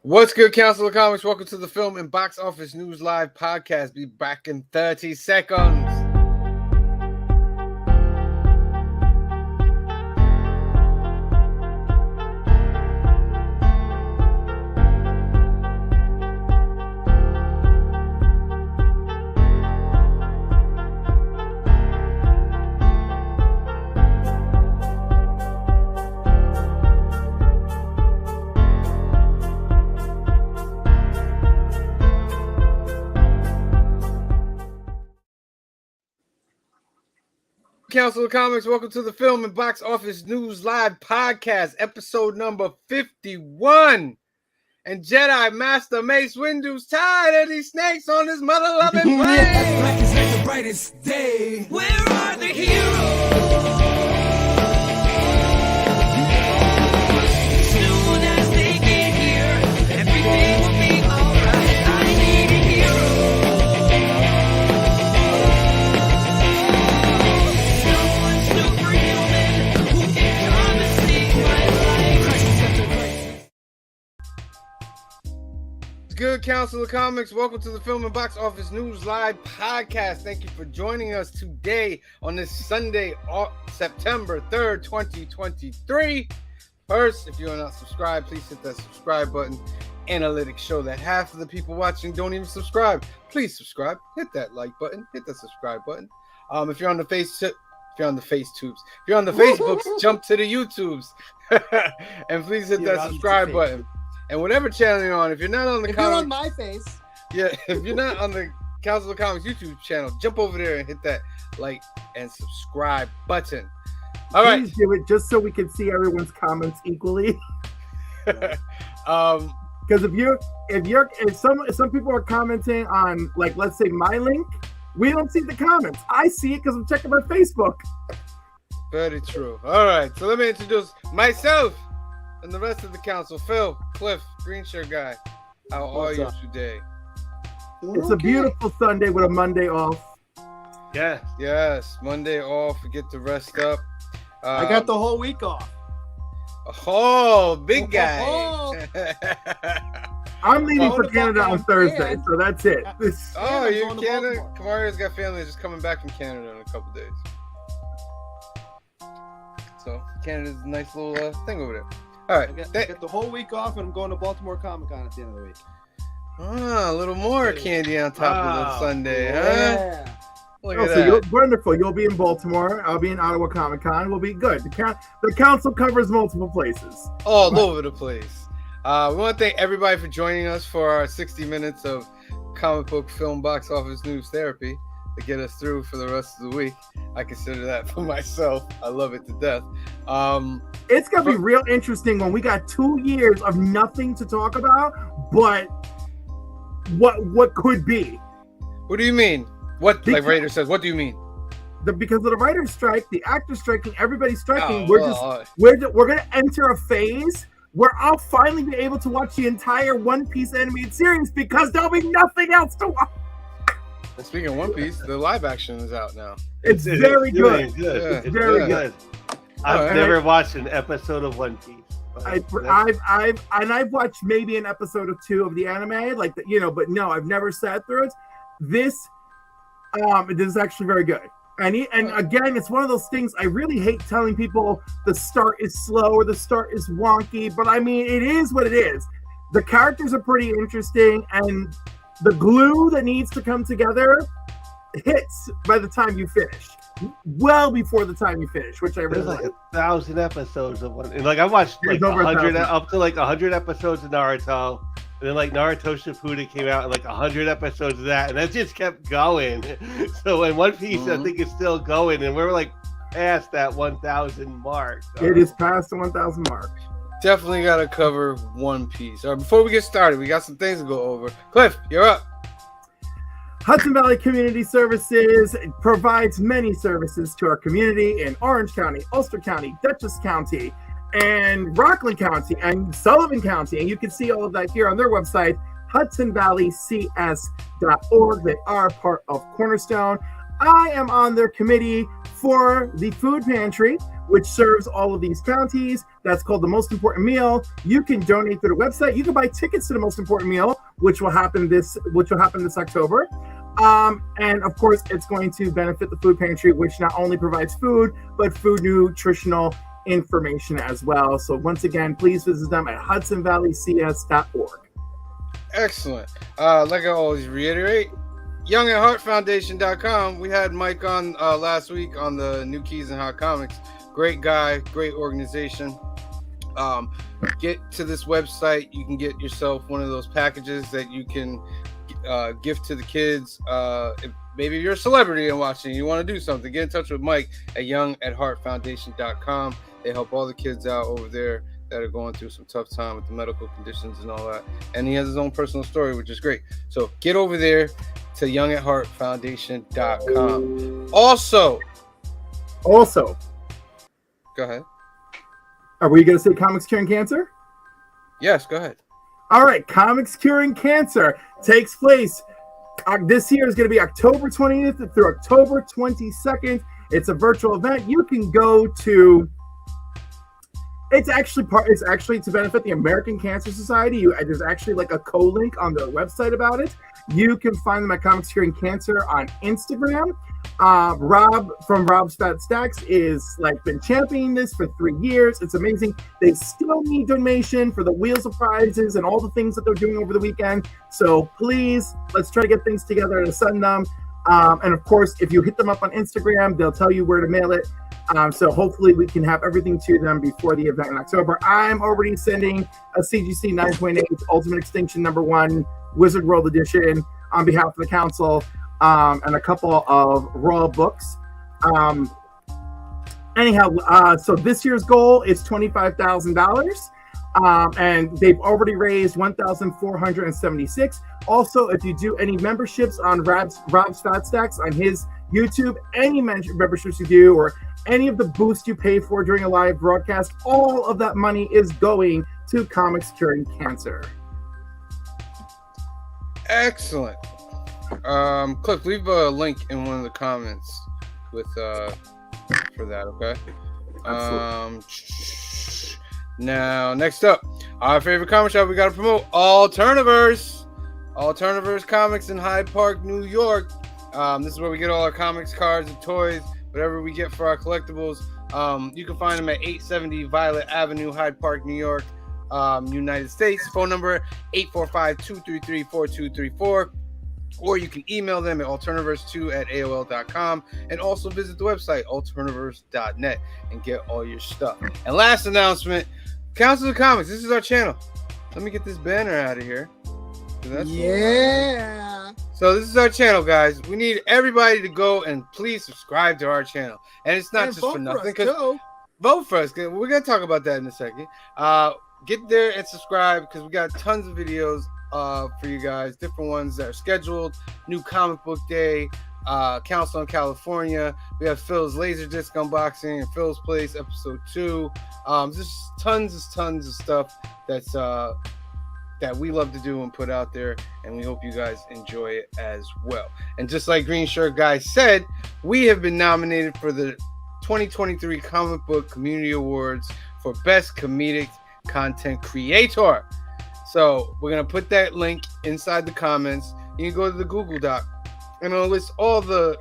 What's good, Council of Comics? Welcome to the Film and Box Office News Live podcast. Be back in 30 seconds. Council of Comics, welcome to the Film and Box Office News Live podcast, episode number 51. And Jedi Master Mace Windu's tired of these snakes on his mother-loving plane. Black is like the brightest day. Where are the heroes? Soon as they get here, everything will be alright. I need a hero. Good, Council of Comics. Welcome to the Film and Box Office News Live podcast. Thank you for joining us today on this Sunday, September 3rd, 2023. First, if you are not subscribed, please hit that subscribe button. Analytics show that half of the people watching don't even subscribe. Please subscribe. Hit that like button. Hit that subscribe button. If you're on the Facebooks, jump to the YouTubes. And please hit that subscribe button. And whatever channel you're on, if you're not on the if you're on my face, if you're not on the Council of Comics YouTube channel, jump over there and hit that like and subscribe button. All right, please do it just so we can see everyone's comments equally. Because if some people are commenting on, like, let's say my link, we don't see the comments. I see it because I'm checking my Facebook. Very true. All right, so let me introduce myself and the rest of the council. Phil, Cliff, Green Shirt Guy, how are you today? It's a beautiful Sunday with a Monday off. Yes, Monday off. We get to rest up. I got the whole week off. Oh, big guy. I'm leaving for Canada on Thursday, so that's it. Oh, you're in Canada? Kamario's got family just coming back from Canada in a couple days. So Canada's a nice little thing over there. All right, I got the whole week off, and I'm going to Baltimore Comic Con at the end of the week. A little more candy on top of the Sunday, huh? Look at that. Wonderful. You'll be in Baltimore. I'll be in Ottawa Comic Con. We'll be good. The council covers multiple places. All over the place. We want to thank everybody for joining us for our 60 minutes of comic book film box office news therapy to get us through for the rest of the week. I consider that for myself. I love it to death. It's going to be real interesting when we got 2 years of nothing to talk about, but what could be. What do you mean? What, like Raider says, what do you mean? Because of the writer's strike, the actor's striking, everybody's striking, we're going to enter a phase where I'll finally be able to watch the entire One Piece animated series because there'll be nothing else to watch. And speaking of One Piece, the live action is out now. It's very good. It's very good. I've never watched an episode of One Piece. I've watched maybe an episode or two of the anime, but no, I've never sat through it. This is actually very good. And again, it's one of those things I really hate telling people the start is slow or the start is wonky, but I mean, it is what it is. The characters are pretty interesting, and the glue that needs to come together hits by the time you finish. Well before the time you finish, which I really like. 1,000 episodes of one. And I watched 100 up to 100 episodes of Naruto. And then Naruto Shippuden came out and 100 episodes of that, and that just kept going. So in One Piece, I think it's still going, and we're past that 1,000 mark. So. It is past the 1,000 mark. Definitely got to cover One Piece. All right, before we get started, we got some things to go over. Cliff, you're up. Hudson Valley Community Services provides many services to our community in Orange County, Ulster County, Dutchess County, and Rockland County, and Sullivan County. And you can see all of that here on their website, hudsonvalleycs.org. They are part of Cornerstone. I am on their committee for the food pantry, which serves all of these counties. That's called The Most Important Meal. You can donate through the website. You can buy tickets to The Most Important Meal, which will happen this October. And of course, it's going to benefit the food pantry, which not only provides food, but food nutritional information as well. So once again, please visit them at hudsonvalleycs.org. Excellent. Like I always reiterate, youngatheartfoundation.com. We had Mike on last week on the New Keys and Hot Comics. Great guy, great organization. Get to this website. You can get yourself one of those packages that you can gift to the kids. If maybe you're a celebrity and watching, you want to do something, get in touch with Mike at youngatheartfoundation.com. They help all the kids out over there that are going through some tough time with the medical conditions and all that. And he has his own personal story, which is great. So get over there to youngatheartfoundation.com. Also, go ahead. Are we going to say Comics Curing Cancer? Yes, go ahead. All right, Comics Curing Cancer takes place. This year is going to be October 20th through October 22nd. It's a virtual event. You can go to. It's actually to benefit the American Cancer Society. There's actually like a co-link on their website about it. You can find them at Comics Curing Cancer on Instagram. Rob from Rob's Fat Stacks is been championing this for 3 years. It's amazing. They still need donation for the Wheels of Prizes and all the things that they're doing over the weekend. So please, let's try to get things together to send them. And of course, if you hit them up on Instagram, they'll tell you where to mail it. So hopefully we can have everything to them before the event in October. I'm already sending a CGC 9.8 Ultimate Extinction #1 Wizard World Edition on behalf of the council, and a couple of Royal books. So this year's goal is $25,000. And they've already raised $1,476. Also, if you do any memberships on Rob's Fat Stacks on his YouTube, any memberships you do, or any of the boosts you pay for during a live broadcast, all of that money is going to Comics Curing Cancer. Excellent. Cliff, leave a link in one of the comments with for that, okay? Now, next up, our favorite comic shop we got to promote, Alterniverse. Alterniverse Comics in Hyde Park, New York. This is where we get all our comics, cards, and toys, whatever we get for our collectibles. You can find them at 870 Violet Avenue, Hyde Park, New York, United States. Phone number 845-233-4234. Or you can email them at alterniverse2@aol.com, and also visit the website alterniverse.net and get all your stuff. And last announcement, Council of Comics. This is our channel. Let me get this banner out of here. So this is our channel, guys. We need everybody to go and please subscribe to our channel. And it's not just for nothing. Vote for us. We're gonna talk about that in a second. Get there and subscribe because we got tons of videos for you guys, different ones that are scheduled. New Comic Book Day, Council on California. We have Phil's Laserdisc unboxing and Phil's Place episode 2. Just tons of stuff that's that we love to do and put out there, and we hope you guys enjoy it as well. And just like Green Shirt Guy said, we have been nominated for the 2023 Comic Book Community Awards for Best Comedic Content Creator. So we're going to put that link inside the comments. You can go to the Google Doc and it'll list all the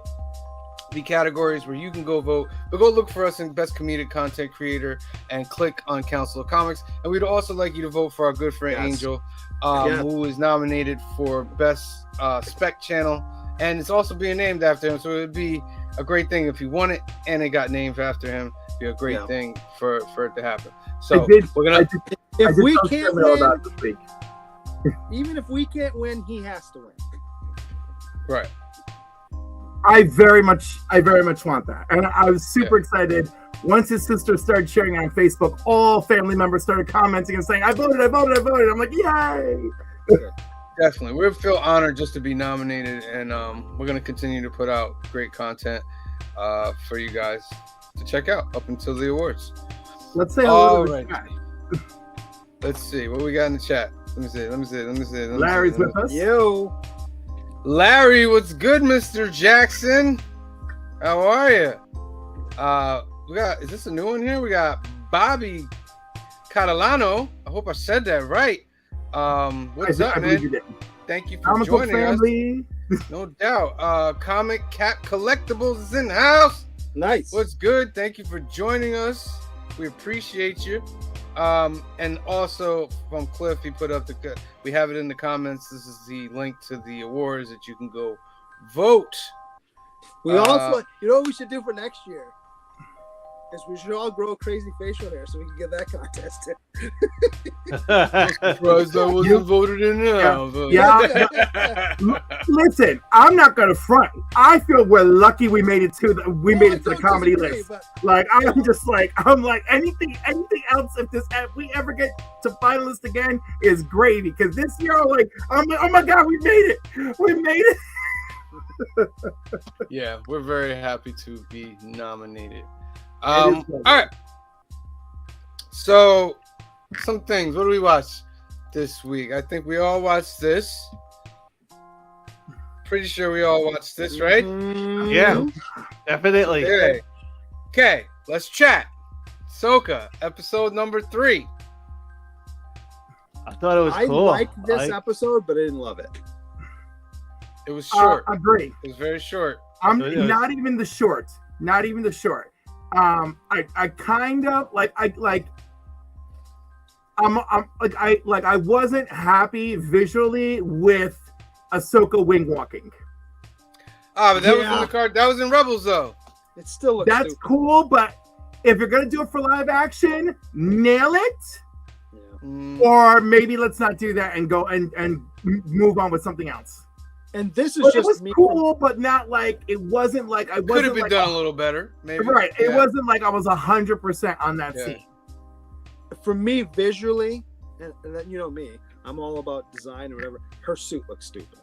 categories where you can go vote. But go look for us in Best Comedic Content Creator and click on Council of Comics. And we'd also like you to vote for our good friend Angel, who is nominated for Best Spec Channel. And it's also being named after him. So it would be a great thing if he won it and it got named after him. It'd be a great thing for it to happen. So we're going to... If we can't win, even if we can't win, he has to win. Right. I very much want that, and I was super excited once his sister started sharing on Facebook. All family members started commenting and saying, "I voted." I'm like, "Yay!" Definitely, we feel honored just to be nominated, and we're gonna continue to put out great content for you guys to check out up until the awards. Let's say hello to the chat. Let's see what we got in the chat. Let me see. Larry's with us. Yo. Larry, what's good, Mr. Jackson? How are you? Is this a new one here? We got Bobby Catalano. I hope I said that right. What's up, man? Thank you for joining us. No doubt. Comic Cap Collectibles is in the house. Nice. What's good? Thank you for joining us. We appreciate you. And also from Cliff, he put up we have it in the comments. This is the link to the awards that you can go vote. We also, you know what we should do for next year? Is we should all grow crazy facial hair so we can get that contest in. Surprised I wasn't voted in now. Yeah. Listen, I'm not gonna front. I feel we're lucky we made it to the comedy list. Like I'm like anything else if we ever get to finalist again is gravy. Because this year I'm like, oh my god, we made it. Yeah, we're very happy to be nominated. All right. So, some things. What do we watch this week? I think we all watched this. Pretty sure we all watched this, right? Yeah, definitely. Okay, let's chat. Ahsoka, episode number 3. I thought it was cool. I liked this episode, but I didn't love it. It was short. Agree. It was very short. Not even the short. I kind of I wasn't happy visually with Ahsoka wing walking. But that was in the card. That was in Rebels though. It still looks That's stupid. cool, but if you're gonna do it for live action, nail it. Yeah. Or maybe let's not do that and go and move on with something else. And this is But just it was cool, but not like it wasn't like I wasn't. Could have been like, done a little better, maybe. Right. It wasn't like I was 100% on that scene. For me, visually, and then you know me, I'm all about design or whatever. Her suit looks stupid.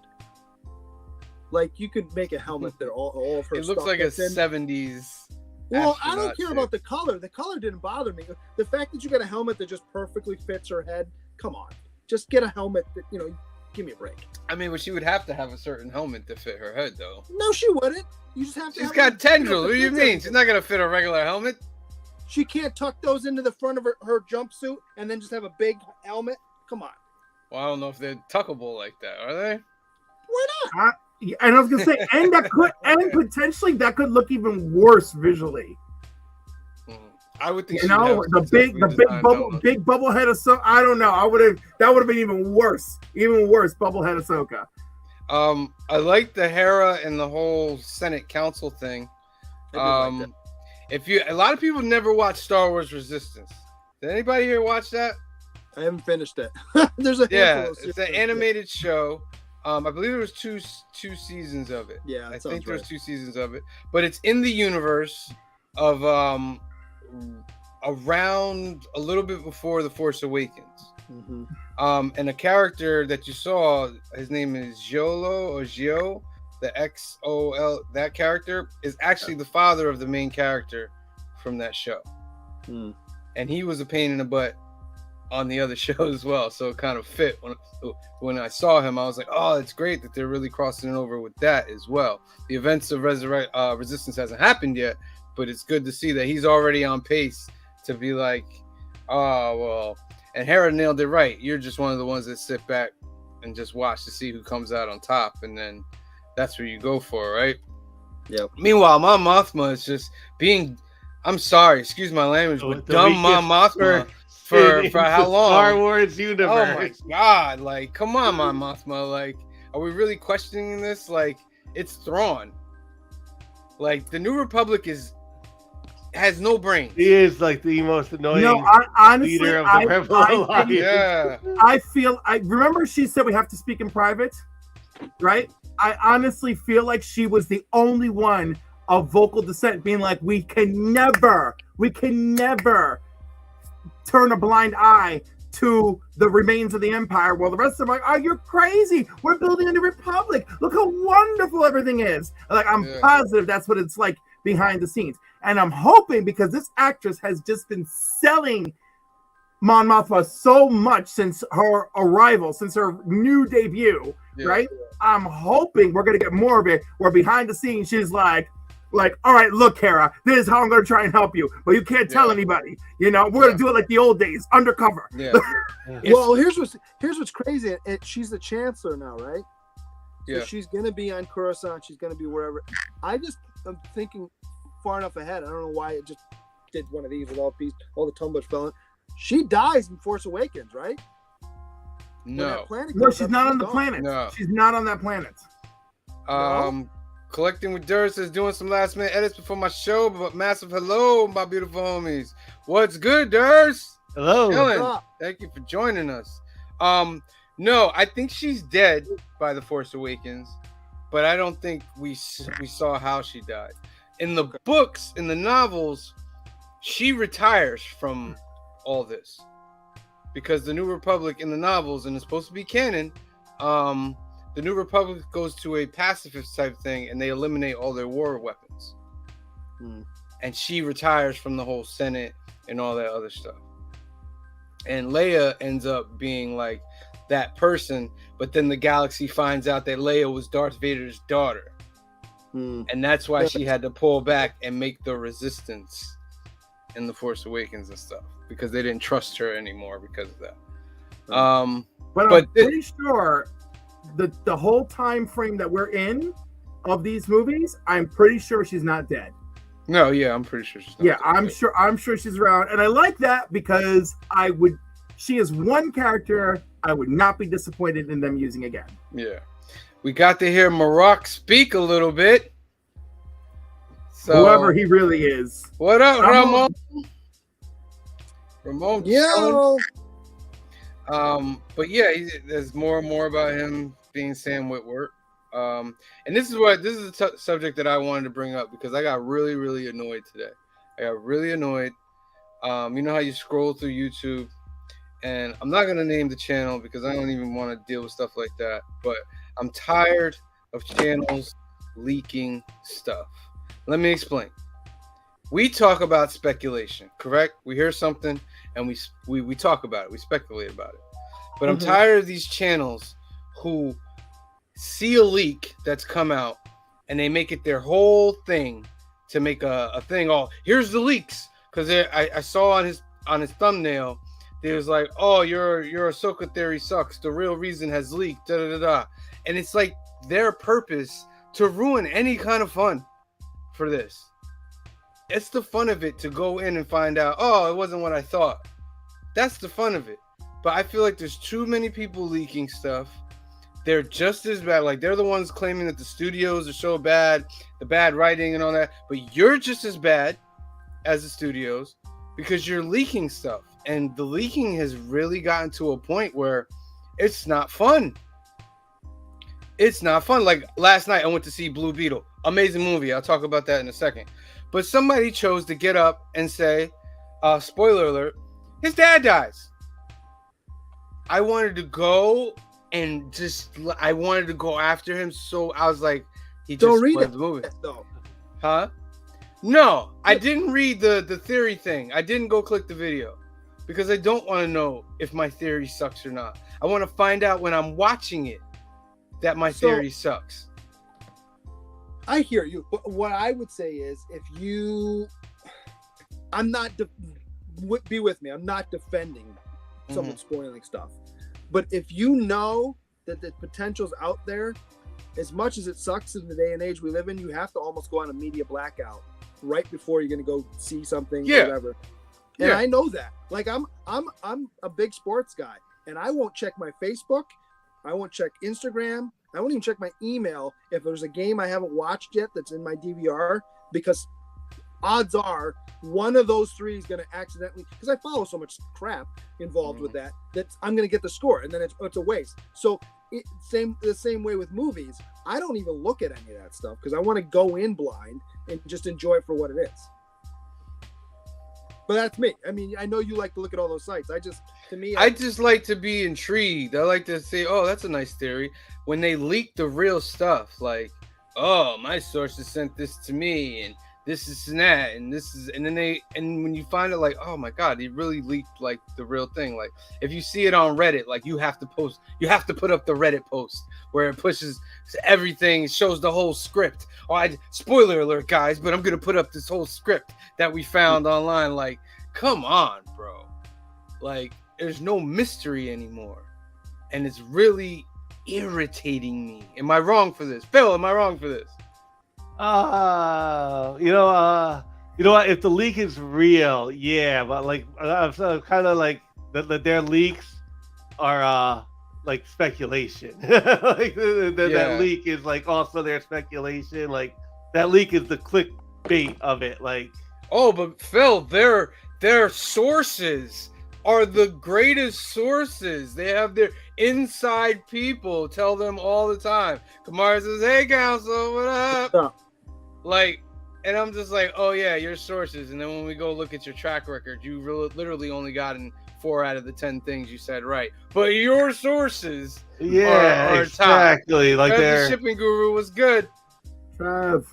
Like you could make a helmet that all of her. It looks like a 70s. Well, I don't care about the color. The color didn't bother me. The fact that you got a helmet that just perfectly fits her head. Come on, just get a helmet that give me a break. I mean, but she would have to have a certain helmet to fit her head, though. No, she wouldn't. You just have to. She's got tendrils. What do you mean? She's not gonna fit a regular helmet. She can't tuck those into the front of her jumpsuit and then just have a big helmet. Come on. Well, I don't know if they're tuckable like that, are they? Why not? And I was gonna say, and potentially that could look even worse visually. I would think the big bubble head Ahsoka. I don't know. That would have been even worse bubble head Ahsoka. I like the Hera and the whole Senate Council thing. A lot of people never watched Star Wars Resistance. Did anybody here watch that? I haven't finished it. There's a it's an animated show. I believe there was two seasons of it. Yeah, I think there's 2 seasons of it, but it's in the universe of around a little bit before The Force Awakens. Mm-hmm. And a character that you saw, his name is Gio, the XOL. That character is actually the father of the main character from that show. And he was a pain in the butt on the other show as well, so it kind of fit. When I saw him, I was like, oh, it's great that they're really crossing it over with that as well. The events of Resistance hasn't happened yet, but it's good to see that he's already on pace to be like, oh, well. And Hera nailed it right. You're just one of the ones that sit back and just watch to see who comes out on top, and then that's where you go for, right? Yep. Meanwhile, Mon Mothma is just being, I'm sorry, excuse my language, but dumb Mon Mothma for how long? Star Wars universe. Oh my god! Like, come on, Mon Mothma. Like, are we really questioning this? Like, it's Thrawn. Like, the New Republic has no brains. He is like the most annoying honestly, leader of the Rebel Alliance. Yeah. I remember she said we have to speak in private, right? I honestly feel like she was the only one of vocal dissent being like, we can never turn a blind eye to the remains of the Empire, while the rest of them are like, oh, you're crazy. We're building a new republic. Look how wonderful everything is. Like, I'm positive that's what it's like behind the scenes. And I'm hoping, because this actress has just been selling Mon Mothma so much since her arrival, since her new debut, right? I'm hoping we're going to get more of it, where behind the scenes she's like, Like, all right, look, Kara, this is how I'm going to try and help you, but you can't tell anybody. You know, we're going to do it like the old days, undercover. Yeah. Well, here's what's crazy. She's the chancellor now, right? Yeah. So she's gonna be on Coruscant. She's gonna be wherever. I'm thinking far enough ahead. I don't know why it just did one of these with all the tumblers fell in. She dies in Force Awakens, right? No. No, she's not on the planet. No. She's not on that planet. Collecting with Durst is doing some last minute edits before my show, but massive hello, my beautiful homies. What's good, Durst? Hello. Dylan, thank you for joining us. No, I think she's dead by The Force Awakens, but I don't think we saw how she died. In the books, in the novels, she retires from all this because the New Republic in the novels, and it's supposed to be canon, the New Republic goes to a pacifist type thing, and they eliminate all their war weapons. And she retires from the whole Senate and all that other stuff. And Leia ends up being like that person, but then the galaxy finds out that Leia was Darth Vader's daughter. And that's why she had to pull back and make the resistance in The Force Awakens and stuff, because they didn't trust her anymore because of that. But I'm pretty sure the whole time frame that we're in of these movies, I'm pretty sure she's not dead. No, yeah, I'm pretty sure she's not dead. I'm sure she's around, and I like that because she is one character I would not be disappointed in them using again. Yeah. We got to hear Marok speak a little bit. So, whoever he really is. What up, Ramon? Ramon. Yeah. But yeah, there's more and more about him being Sam Witwer. And this is a subject that I wanted to bring up because I got really, really annoyed today. I got really annoyed. You know how you scroll through YouTube, and I'm not gonna name the channel because I don't even want to deal with stuff like that. But I'm tired of channels leaking stuff. Let me explain. We talk about speculation, correct? We hear something and we talk about it. We speculate about it. But I'm tired of these channels who see a leak that's come out and they make it their whole thing to make a thing. Oh, here's the leaks, because I saw on his thumbnail there's like, oh, your Ahsoka theory sucks. The real reason has leaked. Da da da da. And it's like their purpose to ruin any kind of fun for this. It's the fun of it to go in and find out, oh, it wasn't what I thought. That's the fun of it. But I feel like there's too many people leaking stuff. They're just as bad. Like, they're the ones claiming that the studios are so bad, the bad writing and all that. But you're just as bad as the studios because you're leaking stuff. And the leaking has really gotten to a point where it's not fun. It's not fun. Like, last night I went to see Blue Beetle. Amazing movie. I'll talk about that in a second. But somebody chose to get up and say, spoiler alert, his dad dies. I wanted to go and I wanted to go after him. So I was like, he just don't read spoiled it, the movie. though. Huh? No, I didn't read the theory thing. I didn't go click the video because I don't want to know if my theory sucks or not. I want to find out when I'm watching it that my theory sucks. I hear you. But what I would say is, be with me. I'm not defending someone spoiling stuff. But if you know that the potential's out there, as much as it sucks in the day and age we live in, you have to almost go on a media blackout right before you're going to go see something or whatever. And I know that. Like, I'm a big sports guy, and I won't check my Facebook. I won't check Instagram. I won't even check my email if there's a game I haven't watched yet that's in my DVR, because odds are one of those three is going to accidentally, because I follow so much crap involved with that I'm going to get the score, and then it's a waste. So the same way with movies, I don't even look at any of that stuff because I want to go in blind and just enjoy it for what it is. But that's me. I mean, I know you like to look at all those sites. I just like to be intrigued. I like to say, oh, that's a nice theory. When they leak the real stuff, like, oh, my sources sent this to me, and this is and that, and this is, and then when you find it, like, oh my god, he really leaked like the real thing. Like, if you see it on Reddit, like you have to put up the Reddit post where it pushes everything, shows the whole script. Spoiler alert, guys, but I'm gonna put up this whole script that we found online. Like, come on, bro. Like, there's no mystery anymore, and it's really irritating me. Am I wrong for this, Phil? Am I wrong for this? You know what? If the leak is real, yeah, but like I'm kind of like that their leaks are like speculation. Like that leak is like also their speculation. Like that leak is the clickbait of it. Like, oh, but Phil, their sources are the greatest sources. They have their inside people tell them all the time. Kamara says, "Hey, Council, what up?" Like, and I'm just like, oh yeah, your sources. And then when we go look at your track record, you literally only gotten 4 out of the 10 things you said right. But your sources, are exactly. top. Like the shipping guru was good. Trev.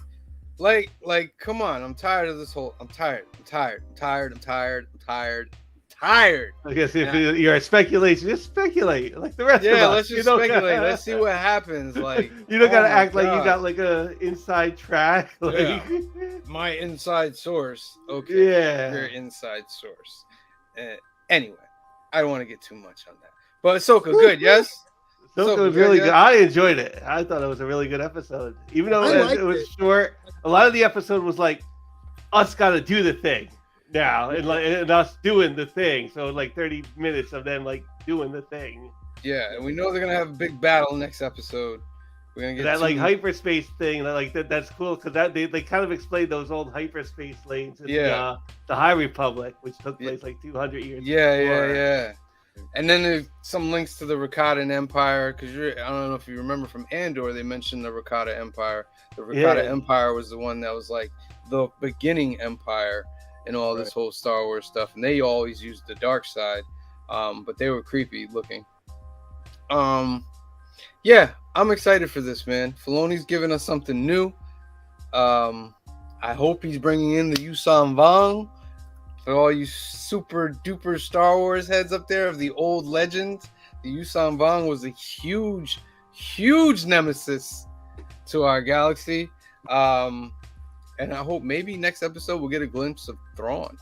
Like, come on. I'm tired of this whole. I'm tired. I guess if you're a speculation, just speculate like the rest of us. Yeah, let's just speculate. Let's see what happens. Like, you don't gotta act like you got like a inside track. Like my inside source. Okay. Yeah. Your inside source. Anyway, I don't want to get too much on that. But Ahsoka, good, yes? Ahsoka was really good. I enjoyed it. I thought it was a really good episode. Even though it was short, a lot of the episode was like us gotta do the thing now and us doing the thing. So like 30 minutes of them like doing the thing. Yeah, and we know they're gonna have a big battle next episode. We're gonna get that like hyperspace thing. That's cool because they kind of explained those old hyperspace lanes in the High Republic, which took place like 200 years. Yeah. And then there's some links to the Rakatan Empire because I don't know if you remember from Andor, they mentioned the Rakata Empire. The Rakata Empire was the one that was like the beginning empire and all this whole Star Wars stuff, and they always used the dark side, but they were creepy looking. Yeah, I'm excited for this, man. Filoni's giving us something new. I hope he's bringing in the Yuuzhan Vong for all you super duper Star Wars heads up there of the old legends. The Yuuzhan Vong was a huge nemesis to our galaxy. And I hope maybe next episode we'll get a glimpse of Thrawn.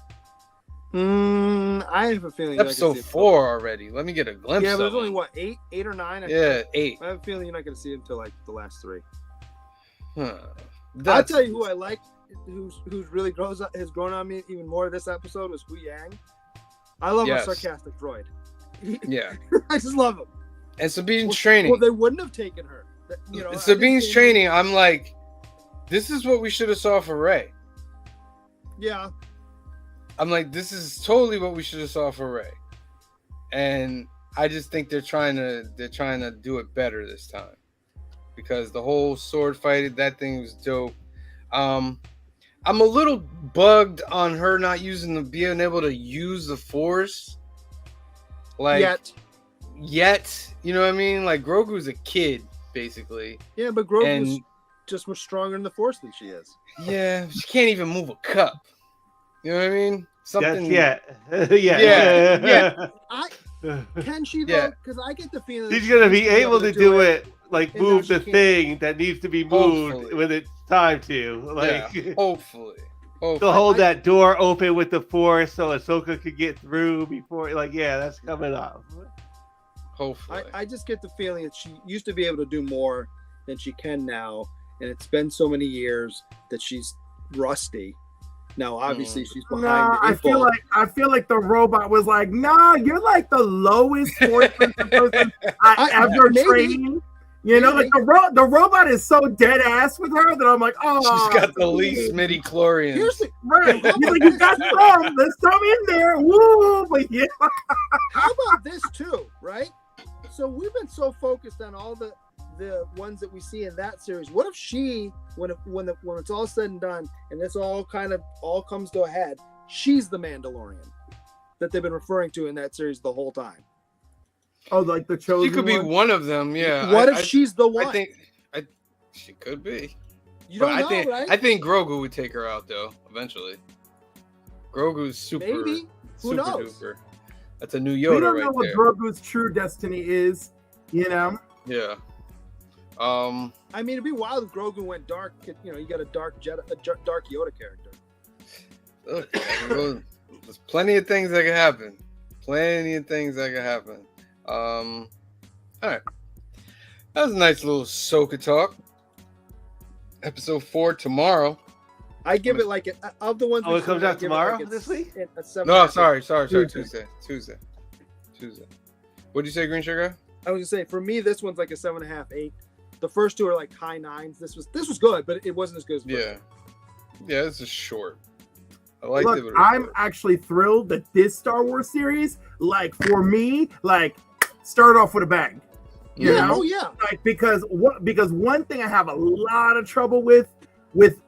I have a feeling. Episode 4 already. Let me get a glimpse. Yeah, but there's of only what 8 or 9. Yeah, 8. I have a feeling you're not going to see it until like the last 3. I'll tell you who I like, who's really has grown on me even more this episode was Hu Yang. I love a sarcastic droid. Yeah, I just love him. And Sabine's training. Well, they wouldn't have taken her. Sabine's training. I'm like, this is what we should have saw for Rey. Yeah. I'm like, this is totally what we should have saw for Rey. And I just think they're trying to do it better this time. Because the whole sword fight, that thing was dope. I'm a little bugged on her not being able to use the Force. Like yet, you know what I mean? Like Grogu's a kid, basically. Yeah, but Grogu's just much stronger in the Force than she is. Yeah, she can't even move a cup. You know what I mean? Something. Yeah. Can she though? Because I get the feeling she's gonna be able to do it. Like move the thing that needs to be moved when it's time to. Like hopefully. To hold that door open with the Force so Ahsoka could get through before. Like that's coming up. Hopefully. I just get the feeling that she used to be able to do more than she can now, and it's been so many years that she's rusty. Now, obviously, she's behind. No, I feel like the robot was like, "Nah, you're like the lowest Force person I ever trained." You know, like the robot is so dead ass with her that I'm like, oh, she's got the least midi-chlorians. Right. He's like, you got some. There's some in there. Woo! But yeah. How about this too, right? So we've been so focused on all the ones that we see in that series. What if she, when it's all said and done, and this all comes to a head, she's the Mandalorian that they've been referring to in that series the whole time? Oh, like the chosen. She could be one of them. Yeah. What if she's the one? I think she could be. You But don't know, right? I think Grogu would take her out though eventually. Grogu's super. Maybe. Who super knows? Duper. That's a new We Yoda don't right know what there. Grogu's true destiny is, you know. Yeah. I mean, it'd be wild if Grogu went dark. You know, you got a dark dark Yoda character. Look, there's plenty of things that can happen. All right. That was a nice little Ahsoka talk. Episode 4 tomorrow. I give it like of the ones. Oh, it comes out tomorrow this week? No, sorry. Tuesday. What'd you say, Green Sugar? I was gonna say, for me, this one's like a 7.5, 8. The first two are like high 9s. This was good, but it wasn't as good as the first one. Yeah, this is short. I liked Look, it. But I'm actually thrilled that this Star Wars series, like for me, like started off with a bang. You know? Oh yeah. Like because one thing I have a lot of trouble with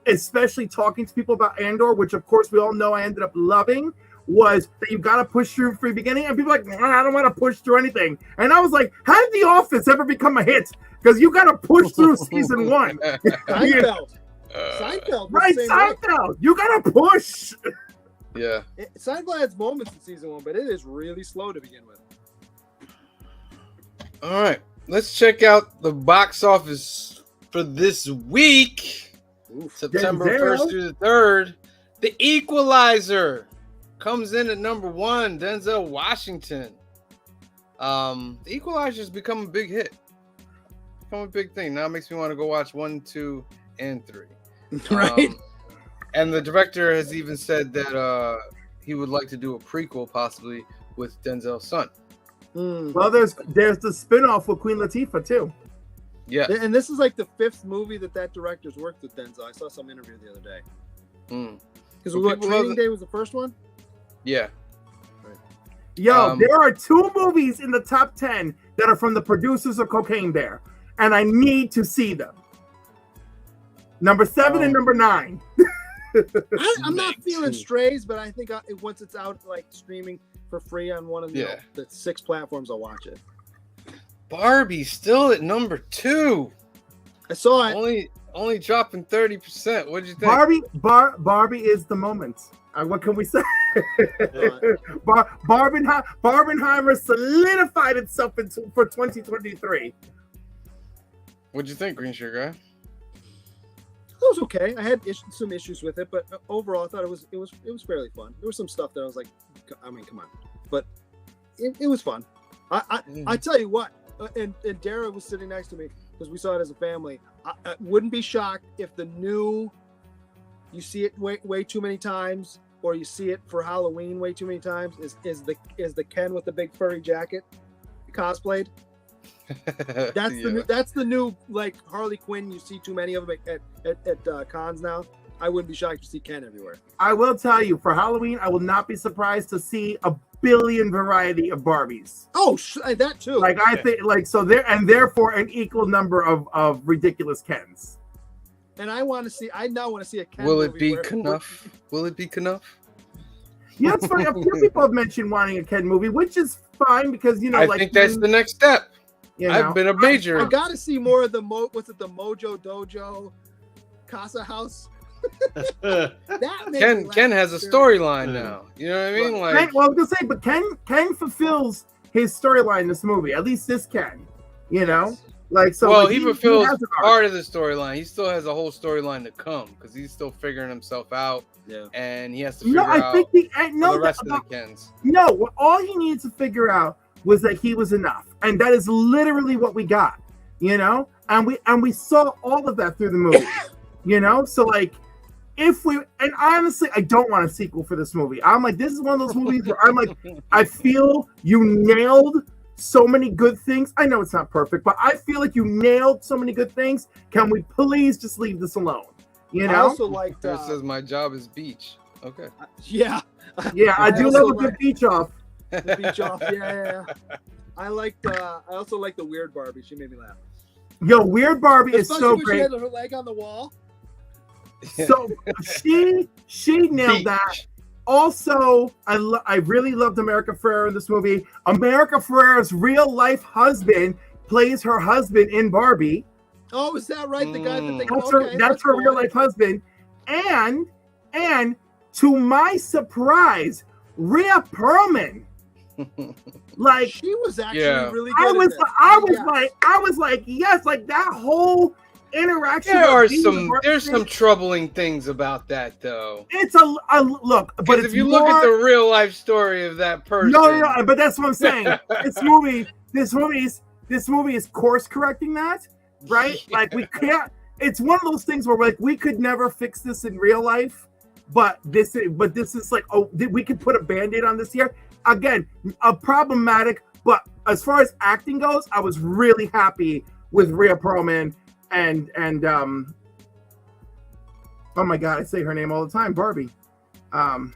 especially talking to people about Andor, which of course we all know I ended up loving, was that you've got to push through from the beginning, and people are like, I don't want to push through anything. And I was like, how did The Office ever become a hit? Because you got to push through season 1. Seinfeld. Seinfeld. Right, Seinfeld. You got to push. Yeah. Seinfeld has moments in season 1, but it is really slow to begin with. All right. Let's check out the box office for this week. September 1st through the 3rd. The Equalizer comes in at number 1, Denzel Washington. The Equalizer's become a big hit. Become a big thing. Now it makes me want to go watch 1, 2, and 3. Right. And the director has even said that he would like to do a prequel possibly with Denzel's son. Well, there's the spinoff with Queen Latifah too. Yeah. And this is like the 5th movie that director's worked with Denzel. I saw some interview the other day. Because Well, Training Day was the first one? Yeah. Yo, there are 2 movies in the top 10 that are from the producers of Cocaine Bear, and I need to see them. Number 7 and number 9. I'm not feeling Strays, but I think once it's out, like streaming for free on one of the 6 platforms, I'll watch it. Barbie still at number 2. I saw it. Only dropping 30%. What did you think? Barbie is the moment. What can we say? Barbenheimer solidified itself for 2023. What'd you think, Green Sugar? It was okay. I had some issues with it, but overall, I thought it was fairly fun. There was some stuff that I was like, I mean, come on, but it was fun. I tell you what, and Dara was sitting next to me because we saw it as a family. I wouldn't be shocked if the new, you see it way too many times, or you see it for Halloween way too many times. Is the Ken with the big furry jacket cosplayed? That's the new like Harley Quinn. You see too many of them at cons now. I wouldn't be shocked to see Ken everywhere. I will tell you, for Halloween, I will not be surprised to see a billion variety of Barbies. Oh, that too. Like I think, like so there, and therefore an equal number of ridiculous Kens. And I now want to see a Ken. Will it be Knuff? Will it be Knuff? Yeah, it's funny. A few people have mentioned wanting a Ken movie, which is fine because I think that's the next step. You know, I've been a major. I got to see more of the the Mojo Dojo Casa House. Ken has a storyline now. You know what I mean? Like, well, I was gonna say, but Ken fulfills his storyline in this movie. At least this Ken, you know, like so. Well, like, he fulfills has an arc. part of the storyline. He still has a whole storyline to come because he's still figuring himself out. Yeah, and he has to figure out the rest of the Kens. No, all he needs to figure out was that he was enough, and that is literally what we got. You know, and we saw all of that through the movie. You know, so like. And honestly, I don't want a sequel for this movie. I'm like, this is one of those movies where I'm like, I feel you nailed so many good things. I know it's not perfect, but I feel like you nailed so many good things. Can we please just leave this alone? You know? I also liked. It says my job is beach. Okay. Yeah. Yeah, I do love a good beach off. The beach off. Yeah. I liked. I also liked the Weird Barbie. She made me laugh. Yo, Weird Barbie is so great. She had her leg on the wall. So she nailed that. Also, I really loved America Ferrera in this movie. America Ferrera's real life husband plays her husband in Barbie. Oh, is that right? The guy that they That's her real life husband. And to my surprise, Rhea Perlman. Like she was actually really good. I was like, yes, like that whole interaction. There's some troubling things about that though. It's a look, but if you look at the real life story of that person, no, but that's what I'm saying. This movie is course correcting that, right? Like we can't. It's one of those things where like we could never fix this in real life, but this is like, oh, we could put a Band-Aid on this here. Again, problematic, but as far as acting goes, I was really happy with Rhea Perlman and oh my god, I say her name all the time, Barbie. Margaret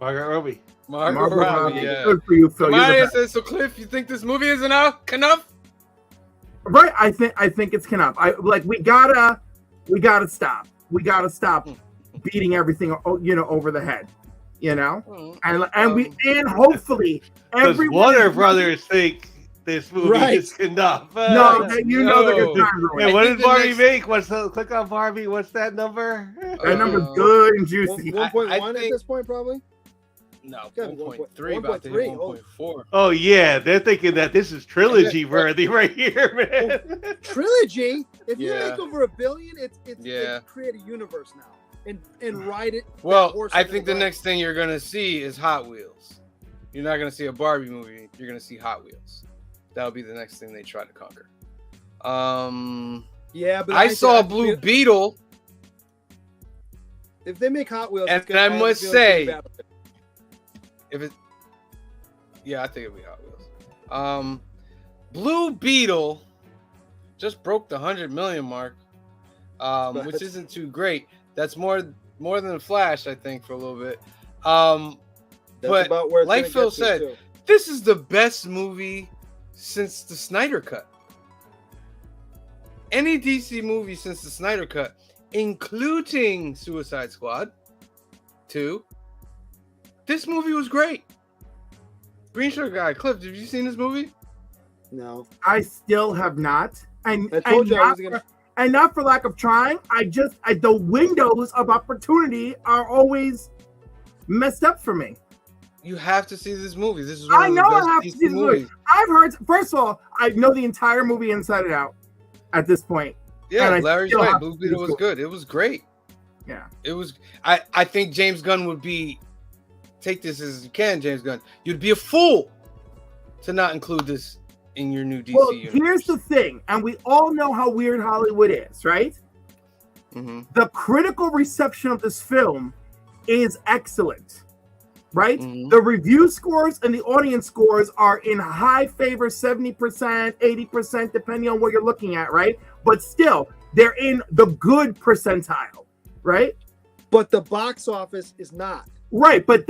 Robbie. Margaret Robbie, yeah. Good for you, Phil. Says, so Cliff, you think this movie is enough? Right, I think it's enough. We gotta stop. We gotta stop beating everything, over the head. And hopefully every Warner Brothers think this movie is enough. No, they're gonna try and ruin it. What did Barbie make? Click on Barbie. What's that number? That number's good and juicy. 1.1 at this point, probably. No, 1.3, about to hit 1.4. Oh yeah, they're thinking that this is trilogy worthy right here, man. Trilogy? If you make over $1 billion, it's create a universe now and ride it. Well, I think the next thing you're gonna see is Hot Wheels. You're not gonna see a Barbie movie. You're gonna see Hot Wheels. That'll be the next thing they try to conquer. Yeah, but I saw Blue Beetle. If they make Hot Wheels, and I must say, I think it'll be Hot Wheels. Blue Beetle just broke the 100 million mark, which isn't too great. That's more than the Flash, I think, for a little bit. But about where like Phil said, this is the best movie since the Snyder Cut. Any DC movie since the Snyder Cut, including Suicide Squad 2, this movie was great. Green Sugar Guy, Cliff, have you seen this movie? No. I still have not. And I told you I was gonna... And not for lack of trying. The windows of opportunity are always messed up for me. You have to see this movie. This is one of the best I have to see this movie. I've heard, first of all, I know the entire movie inside and out at this point. Yeah, Larry's right. Blue Beetle was good. It was great. Yeah. It was. I think James Gunn would be, take this as you can, James Gunn. You'd be a fool to not include this in your new DC universe. Here's the thing, and we all know how weird Hollywood is, right? Mm-hmm. The critical reception of this film is excellent, right? Mm-hmm. The review scores and the audience scores are in high favor, 70%, 80%, depending on what you're looking at, right? But still, they're in the good percentile, right? But the box office is not. Right, but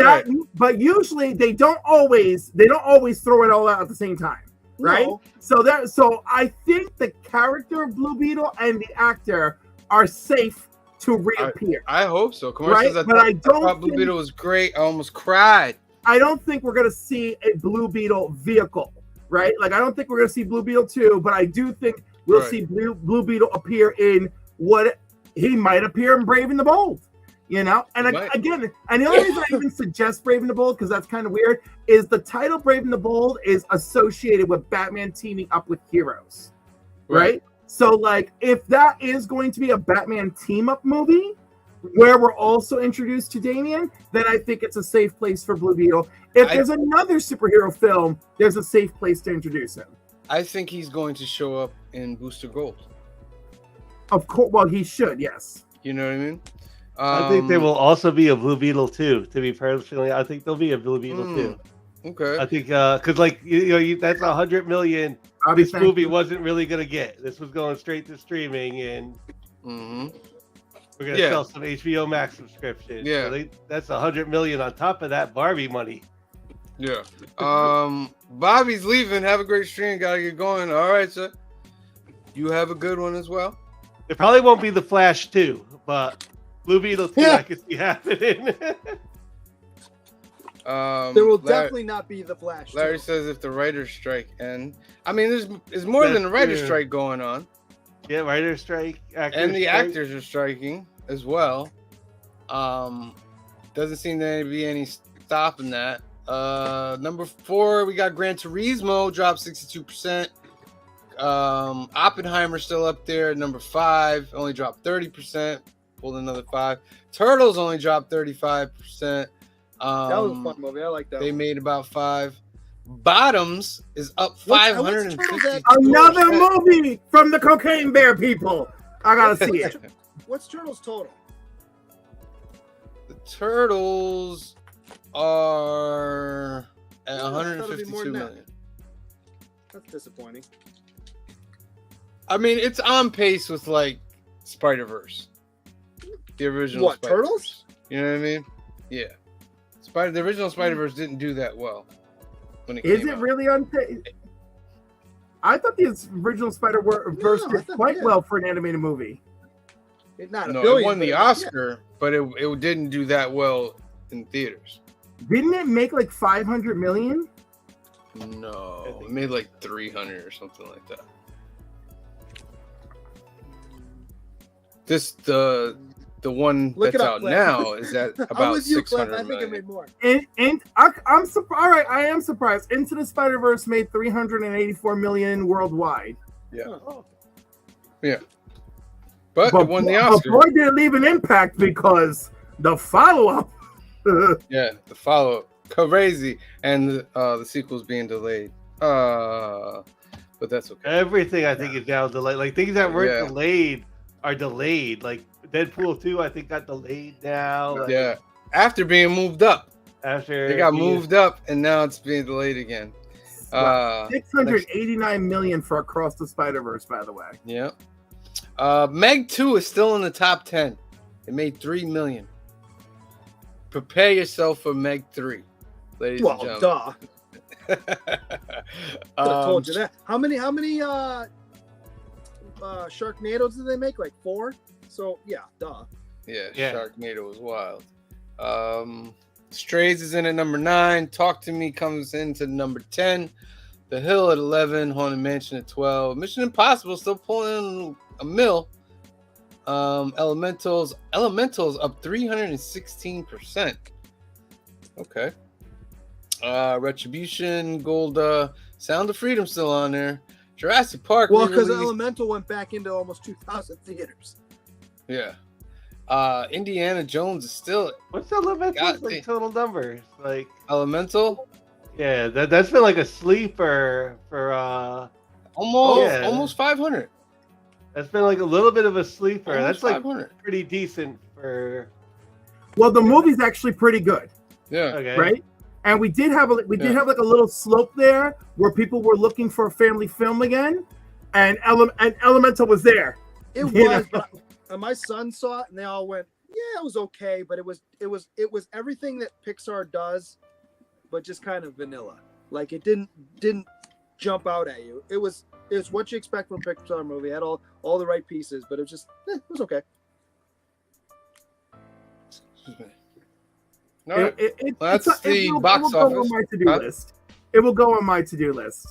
usually they don't always throw it all out at the same time. Right, no. So I think the character of Blue Beetle and the actor are safe to reappear. I hope so. Commercials, right? I thought Blue Beetle was great. I almost cried. I don't think we're gonna see a Blue Beetle vehicle, right? Like I don't think we're gonna see Blue Beetle 2, but I do think we'll see Blue Beetle appear in what he might appear in Brave and the Bold. And again, and the only reason I even suggest Brave and the Bold, because that's kind of weird, is the title Brave and the Bold is associated with Batman teaming up with heroes, right? So, like, if that is going to be a Batman team-up movie where we're also introduced to Damian, then I think it's a safe place for Blue Beetle. If there's another superhero film, there's a safe place to introduce him. I think he's going to show up in Booster Gold. Of course, well, he should, yes. You know what I mean? I think there will also be a Blue Beetle 2. To be personally, I think there'll be a Blue Beetle 2. Okay. I think because like that's 100 million. This movie wasn't really gonna get. This was going straight to streaming, and we're gonna sell some HBO Max subscriptions. Yeah, so that's 100 million on top of that Barbie money. Yeah. Bobby's leaving. Have a great stream. Gotta get going. All right, sir. You have a good one as well. It probably won't be the Flash 2, but Blue Beetle 2 I could see happening. There will definitely not be the Flash. Larry says if the writer's strike ends, I mean, there's more than a writer's strike going on. Yeah, writer's strike, and the actors are striking as well. Doesn't seem to be any stopping that. Number 4, we got Gran Turismo, dropped 62%. Oppenheimer still up there at number 5, only dropped 30%, pulled another 5. Turtles only dropped 35%. That was a fun movie. I like that. They made about 5. Bottoms is up 550. Another movie from the Cocaine Bear people. I gotta see it. What's Turtles total? The Turtles are at 152 million. That's disappointing. I mean, it's on pace with like Spider-Verse, the original. What, Turtles? You know what I mean? Yeah. The original Spider-Verse didn't do that well when it Is came it out. really on pace? I thought the original Spider-Verse did quite well for an animated movie. It won the Oscar, but it didn't do that well in theaters. Didn't it make like 500 million? No, it made like 300 or something like that. The one Look that's it up, out Cliff. now is at about I'm with you, 600 Cliff. I think it million. made more. And I'm surprised. All right, I am surprised. Into the Spider-Verse made 384 million worldwide. Yeah. Oh. Yeah. But it won the Oscar. But boy, did it leave an impact because the follow-up. Yeah, the follow-up. Crazy. And the sequel's being delayed. But that's okay. Everything I think is now delayed. Like things that weren't delayed are delayed. Like Deadpool 2, I think got delayed now. Like, Yeah. After being moved up. After They got moved up and now it's being delayed again. 689 million for Across the Spider-Verse, by the way. Yeah. Meg 2 is still in the top 10. It made 3 million. Prepare yourself for Meg 3, ladies and gentlemen. Duh. I told you that. How many Sharknadoes did they make? Like 4? So yeah, duh. Yeah, Sharknado was wild. Strays is in at number 9. Talk to Me comes into number 10. The Hill at 11. Haunted Mansion at 12. Mission Impossible still pulling in a mill. Elementals up 316%. Okay. Retribution, Golda, Sound of Freedom still on there. Jurassic Park. Well, because Elemental went back into almost 2,000 theaters. Yeah. Indiana Jones is still. What's Elemental's like total numbers? Like Elemental? Yeah, that's been like a sleeper for almost 500. That's been like a little bit of a sleeper. Almost That's like 500. pretty decent for. Well, the movie's actually pretty good. Yeah. Okay. Right. And we did have like a little slope there where people were looking for a family film again, and Elemental was there. It was. But my son saw it, and they all went, "Yeah, it was okay," but it was everything that Pixar does, but just kind of vanilla. Like it didn't jump out at you. It was what you expect from a Pixar movie. It had all the right pieces, but it was okay. Excuse me. All right. That's the it box will go office. on my to-do list. It will go on my to-do list.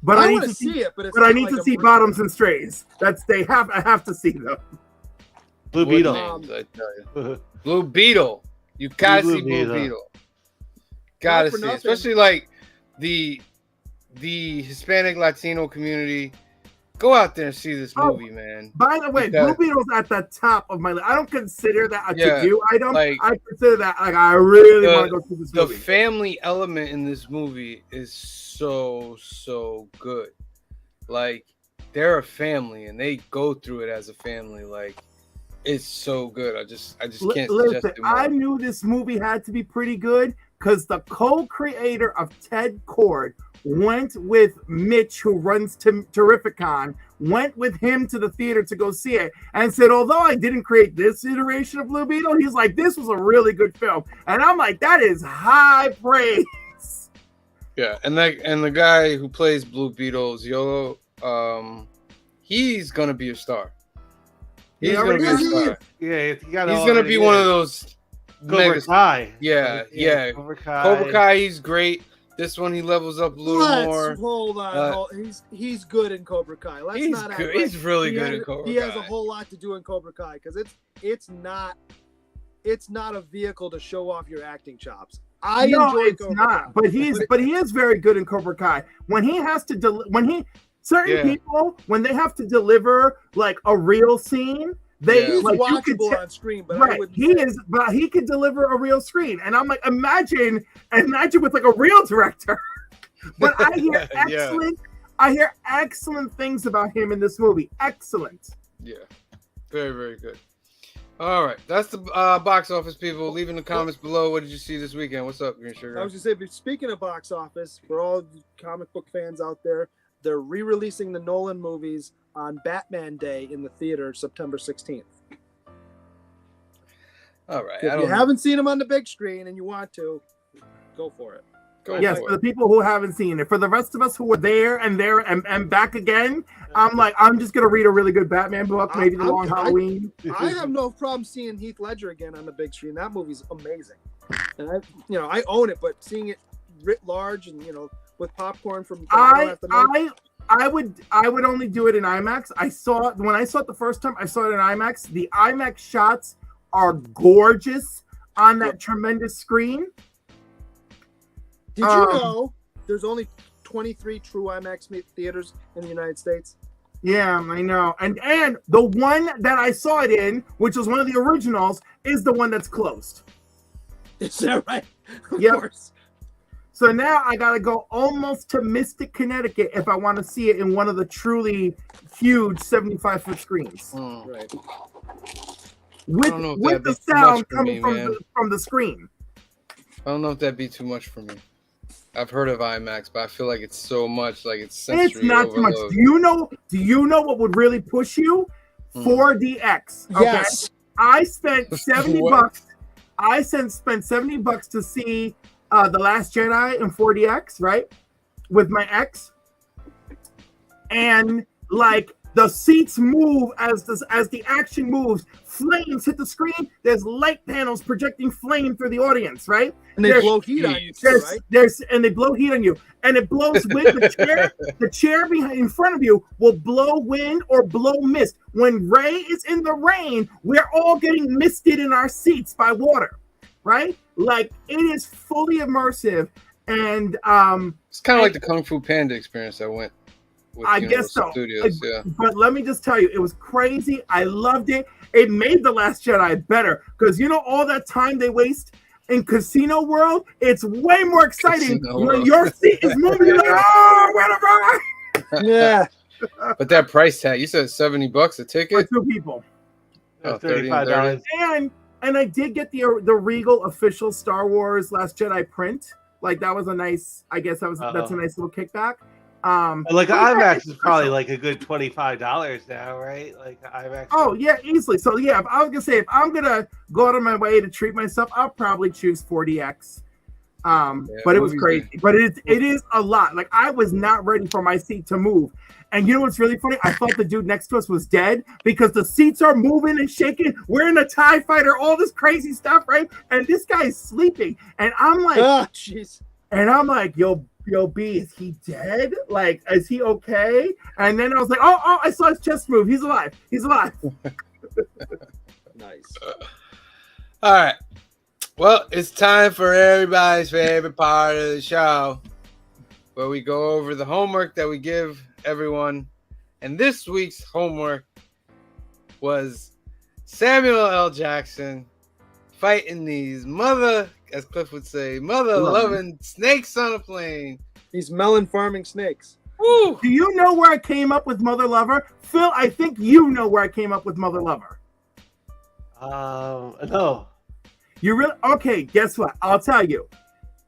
But I need want to to see it, but I not need like to a see Bottoms and Strays. I have to see them. Blue What Beetle. names, I tell you. Blue Beetle. You gotta see Blue Beetle. Gotta see, especially like the Hispanic Latino community. Go out there and see this movie, man. By the way, Blue Beetle's at the top of my list. I don't consider that a to-do item. Like, I consider that like I really want to go see this movie. The family element in this movie is so good. Like they're a family and they go through it as a family. Like it's so good. I just can't suggest it more. I knew this movie had to be pretty good because the co-creator of Ted Cord went with Mitch, who runs Terrificon, went with him to the theater to go see it and said, although I didn't create this iteration of Blue Beetle, he's like, this was a really good film. And I'm like, that is high praise. Yeah, and the guy who plays Blue Beetle, Ziolo, he's gonna be a star. He's gonna be a star. Yeah, He's gonna be one of those Cobra Kai. Yeah. Cobra Kai. Cobra Kai, he's great. This one, he levels up a little more. Hold on. He's good in Cobra Kai. He's not good. act like He's really good in Cobra Kai. He has a whole lot to do in Cobra Kai because it's not a vehicle to show off your acting chops. Enjoy Cobra Kai. But he is very good in Cobra Kai. When he has to certain people, when they have to deliver like a real scene, he's like watchable on screen, but right, but he could deliver a real screen. And I'm like, imagine with like a real director. But I hear I hear excellent things about him in this movie. Excellent. Yeah. Very, very good. All right. That's the box office, people. Leave in the comments below. What did you see this weekend? What's up, Green Sugar? I was going to say, speaking of box office, for all the comic book fans out there, they're re-releasing the Nolan movies on Batman Day in the theater September 16th. All right. If you haven't seen them on the big screen and you want to, go for it. Yes, for the people who haven't seen it. For the rest of us who were there and back again, I'm just gonna read a really good Batman book, maybe The Long Halloween. I have no problem seeing Heath Ledger again on the big screen. That movie's amazing, and I own it. But seeing it writ large and with popcorn from I would only do it in IMAX. When I saw it the first time, I saw it in IMAX. The IMAX shots are gorgeous on that tremendous screen. Did you know there's only 23 true IMAX theaters in the United States? Yeah, I know. And the one that I saw it in, which was one of the originals, is the one that's closed. Is that right? Of course. So now I got to go almost to Mystic, Connecticut if I want to see it in one of the truly huge 75-foot screens. Right. With the sound coming from the screen. I don't know if that'd be too much for me. I've heard of IMAX, but I feel like it's so much, like it's sensory. It's not too much. Do you know what would really push you? 4DX. Okay? Yes. I spent $70. I spent $70 to see The Last Jedi in 4DX, right? With my ex. And like the seats move as the action moves. Flames hit the screen. There's light panels projecting flame through the audience, right? And they blow heat on you too, right? And they blow heat on you. And it blows with the chair. The chair in front of you will blow wind or blow mist. When Rey is in the rain, we're all getting misted in our seats by water, right? Like it is fully immersive. And it's kind of like the Kung Fu Panda experience I went with, I guess so. Studios, But let me just tell you, it was crazy. I loved it. It made The Last Jedi better because all that time they waste in Casino World, it's way more exciting when your seat is moving. You're like, oh, where am I? Yeah. But that price tag, you said $70 a ticket for 2 people. $35. And I did get the Regal official Star Wars Last Jedi print. Like that was a nice. I guess that's a nice little kickback. Like IMAX is probably like a good $25 now, right? Like IMAX. Oh yeah, easily. So yeah, I was gonna say if I'm gonna go out of my way to treat myself, I'll probably choose 4DX. But it was crazy. But it is a lot. Like I was not ready for my seat to move. And you know what's really funny? I thought the dude next to us was dead because the seats are moving and shaking. We're in a TIE fighter, all this crazy stuff, right? And this guy's sleeping. And I'm like, oh jeez. And I'm like, yo, B, is he dead? Like, is he okay? And then I was like, oh, I saw his chest move. He's alive. He's alive. Nice. All right. Well, it's time for everybody's favorite part of the show, where we go over the homework that we give everyone. And this week's homework was Samuel L. Jackson fighting these as Cliff would say, mother-loving snakes on a plane. These melon farming snakes. Woo. Do you know where I came up with Mother Lover? Phil, I think you know where I came up with Mother Lover. No. You really? Okay, guess what? I'll tell you.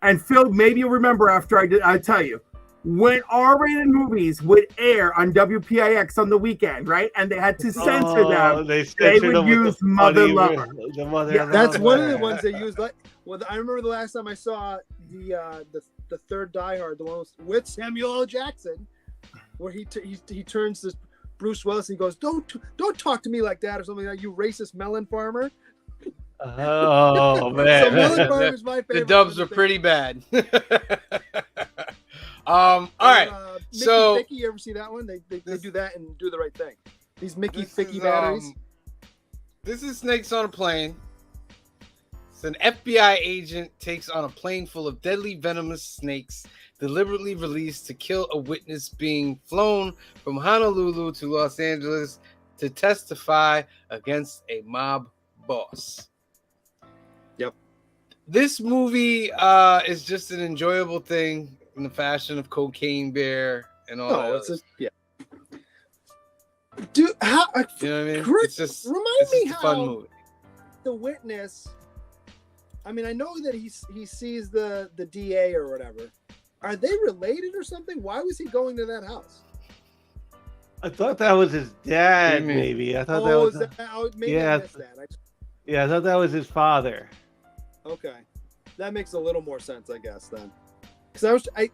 And Phil, maybe you'll remember after I tell you. When R-rated movies would air on WPIX on the weekend, right? And they had to censor them. They would use Mother Lover. That's one of the ones they used. Well, I remember the last time I saw the third Die Hard, the one with Samuel L. Jackson, where he turns to Bruce Willis and he goes, "Don't talk to me like that," or something like that. You racist melon farmer. Oh So man. Millet Burger's my favorite. The dubs were pretty bad. All right. Mickey So Thicky, you ever see that one? They do that and do the right thing. These Mickey this Thicky is, batteries. This is Snakes on a Plane. It's an FBI agent takes on a plane full of deadly venomous snakes deliberately released to kill a witness being flown from Honolulu to Los Angeles to testify against a mob boss. Yep. This movie is just an enjoyable thing in the fashion of Cocaine Bear and all that. It's yeah. Dude, how? You know what I mean? Chris, It's just remind it's me just a fun how movie. the witness. I mean, I know that he sees the DA or whatever. Are they related or something? Why was he going to that house? I thought that was his dad, What do you mean? maybe. I thought that was. Maybe yeah. I missed that. Yeah, I thought that was his father. Okay, that makes a little more sense, I guess then. Because I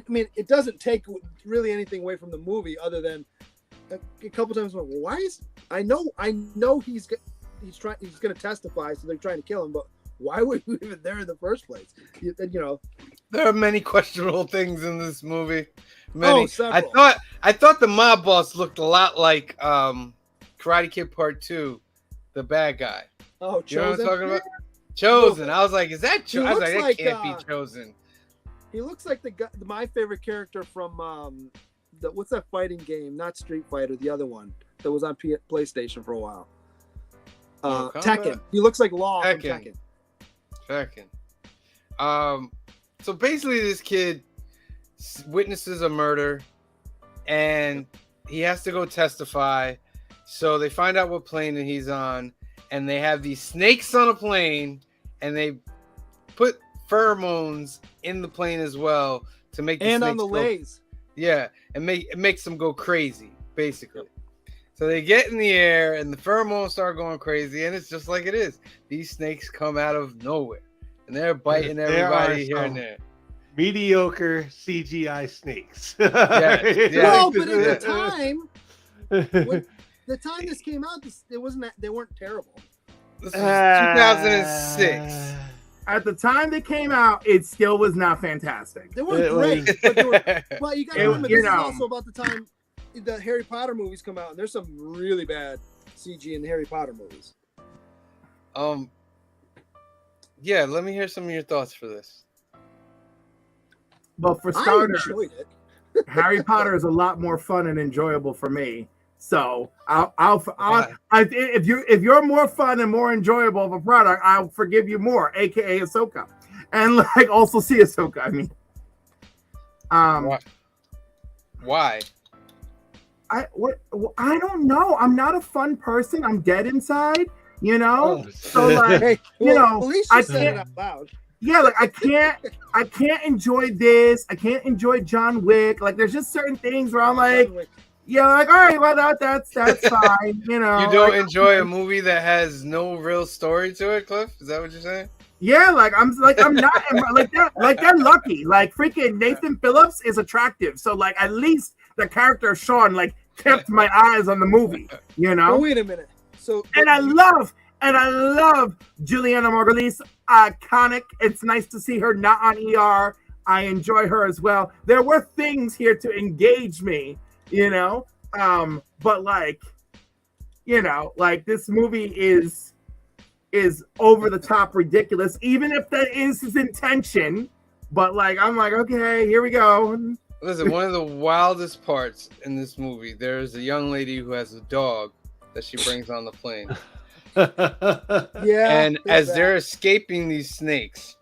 mean, it doesn't take really anything away from the movie other than a couple times. Why is I know he's going to testify, so they're trying to kill him, but why were you even there in the first place? You know, There are many questionable things in this movie. Many. Several. I thought the mob boss looked a lot like Karate Kid Part 2, the bad guy. Oh, You know what I'm Chosen. talking about? Chosen. I was like, is that He Chosen? I was like, that looks can't like, be Chosen. He looks like the guy, my favorite character from what's that fighting game? Not Street Fighter, the other one that was on PlayStation for a while. Mortal Tekken. Kombat? He looks like Law from Tekken. Tekken. So basically, this kid witnesses a murder, and he has to go testify. So they find out what plane that he's on, and they have these snakes on a plane, and they put pheromones in the plane as well to make the And snakes on the go, lays. yeah, and it makes them go crazy, basically. So they get in the air, and the pheromones start going crazy, and it's just like it is. These snakes come out of nowhere, and they're biting everybody here and there. Mediocre CGI snakes. Yeah. Well, but at the time, when the time this came out, they weren't terrible. This was 2006. At the time they came out, it still was not fantastic. They weren't It great, was- but they were. Well, you got to remember, you this is know. also about the time the Harry Potter movies come out, and there's some really bad CG in the Harry Potter movies. Yeah, let me hear some of your thoughts for this. But for I starters, enjoyed it. Harry Potter is a lot more fun and enjoyable for me. So if you're more fun and more enjoyable of a product, I'll forgive you more, aka Ahsoka, and like also see Ahsoka. I mean, Why? I don't know. I'm not a fun person. I'm dead inside. You know. So like, Hey, you well, know, at least I you said it can't- out loud. yeah, like I can't enjoy this. I can't enjoy John Wick. Like there's just certain things where I'm like, yeah, like all right, well that's fine. You know. You don't like, enjoy a movie that has no real story to it, Cliff? Is that what you're saying? Yeah, like I'm not like that. Like they're lucky. Like freaking Nathan Phillips is attractive. So like at least the character of Sean like kept my eyes on the movie. You know. Oh, wait a minute. So And I love Juliana Margulies, iconic. It's nice to see her not on ER. I enjoy her as well. There were things here to engage me, you know. But like, you know, like this movie is over the top ridiculous, even if that is his intention. But like, I'm like, okay, here we go. Listen, one of the wildest parts in this movie, there's a young lady who has a dog that she brings on the plane. yeah, And there's as that. they're escaping these snakes,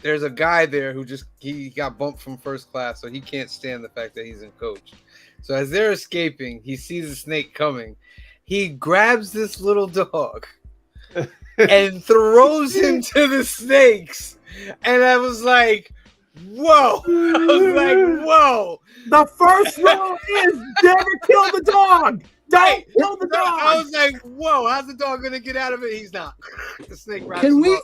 there's a guy there who he got bumped from first class, so he can't stand the fact that he's in coach. So as they're escaping, he sees a snake coming. He grabs this little dog and throws him to the snakes. And I was like, whoa. I was like, whoa. The first rule is never kill the dog. Don't kill the I dog. was like, whoa, how's the dog going to get out of it? He's not. The snake wraps Can him we? up.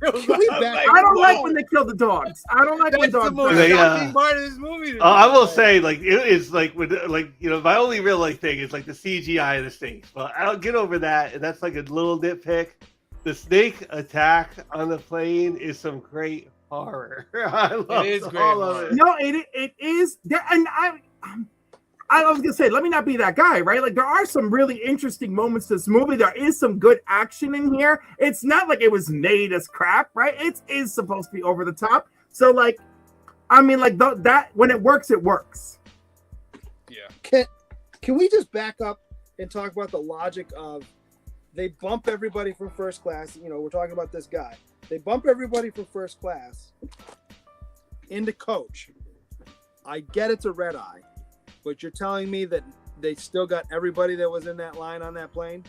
Can we back? I don't like whoa. when they kill the dogs. I don't like when That's the dogs most die. shocking part of this movie. to me. I will say, like, it is like with like my only real like thing is like the CGI of the snakes. But I'll get over that, and that's like a little nitpick. the snake attack on the plane is some great horror. I love is great all of horror. it. No, it is. And I was gonna say, let me not be that guy, right? Like there are some really interesting moments to this movie. There is some good action in here. It's not like it was made as crap, right? It is supposed to be over the top. So like, I mean, like that when it works, it works. Yeah. Can we just back up and talk about the logic of they bump everybody from first class? You know, we're talking about this guy. They bump everybody from first class into coach. I get it's a red eye, but you're telling me that they still got everybody that was in that line on that plane?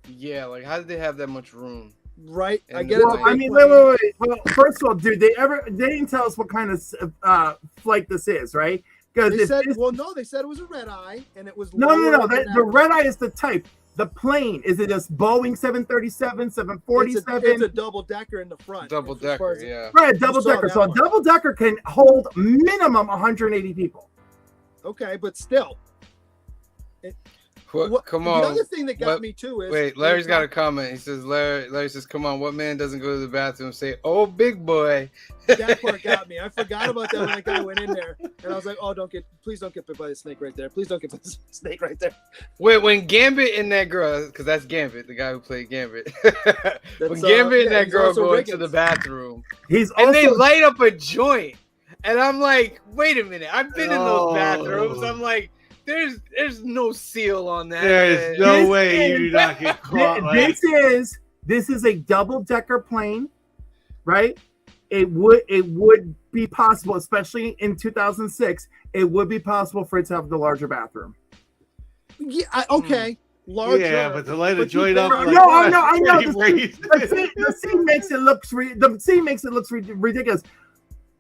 Yeah, like how did they have that much room? Right? I And get well, it's a I big mean, plane. wait. Well, first of all, dude, they didn't tell us what kind of flight this is, right? Because They said, well, no, they said it was a red eye, and it was no. lower than The red eye is the type. The plane, is it just Boeing 737, 747? It's a double decker in the front. Double as far decker, as- yeah. Right, double saw decker. that So a one. double decker can hold minimum 180 people. Okay, but still. Come The on. other thing that got What- me too is Wait, Larry's got a comment. He says, Larry says, come on, what man doesn't go to the bathroom and say, oh, big boy? that part got me. I forgot about that when that guy went in there, and I was like, "Oh, please don't get bit by the snake right there. Please don't get bit by the snake right there." Wait, when Gambit and that girl, because that's Gambit, the guy who played Gambit. When Gambit and that he's girl also go into Riggins. the bathroom, He's and they also light up a joint, and I'm like, wait a minute, I've been in those Oh. bathrooms. I'm like, there's no seal on that. There is no This way is- you do not get caught. Like, this is a double decker plane, right? It would be possible, especially in 2006. It would be possible for it to have the larger bathroom. Yeah, okay, larger. yeah, but to light a but you joint up. think- Like, No, I know. pretty crazy. The scene makes it look ridiculous.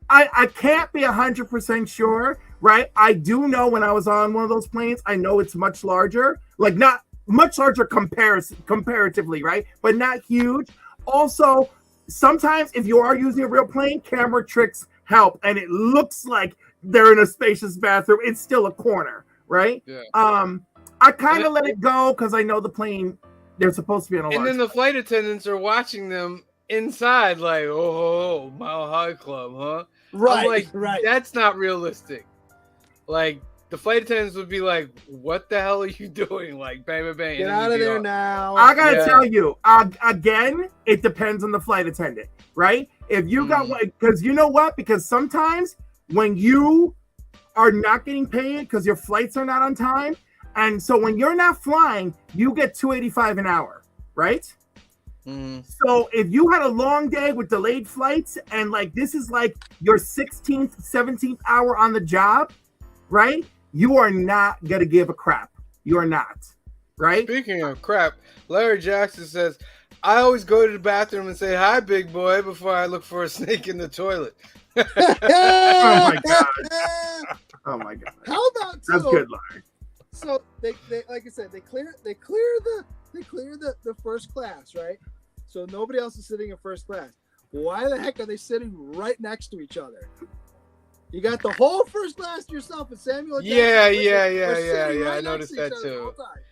I can't be 100% sure, right? I do know when I was on one of those planes, I know it's much larger, like not much larger comparatively, right? But not huge. Also, sometimes if you are using a real plane, camera tricks help, and it looks like they're in a spacious bathroom. It's still a corner, right? Yeah. I kind of let it go because I know the plane. They're supposed to be in a large. And then the flight attendants are watching them inside, like, oh, Mile High Club, huh? Right, I'm like, right. that's not realistic. Like, the flight attendants would be like, what the hell are you doing? Like, bang, bang, bang. Get and out then of you'd be there all- now. I gotta Yeah. tell you, again, it depends on the flight attendant, right? If you got because you know what? Because sometimes when you are not getting paid because your flights are not on time, and so when you're not flying, you get $285 an hour, right? Mhm. So if you had a long day with delayed flights and like this is like your 16th, 17th hour on the job, right? You are not gonna give a crap. You are not, right? Speaking of crap, Larry Jackson says, I always go to the bathroom and say, hi, big boy, before I look for a snake in the toilet. Oh my god! Oh my god! How about That's so- good, Larry. So they like I said, they clear the first class, right? So nobody else is sitting in first class. Why the heck are they sitting right next to each other? You got the whole first class to yourself, and Samuel. Jackson Yeah, Riggins yeah, are yeah, sitting yeah, right yeah. I next noticed to each that other the too. whole time.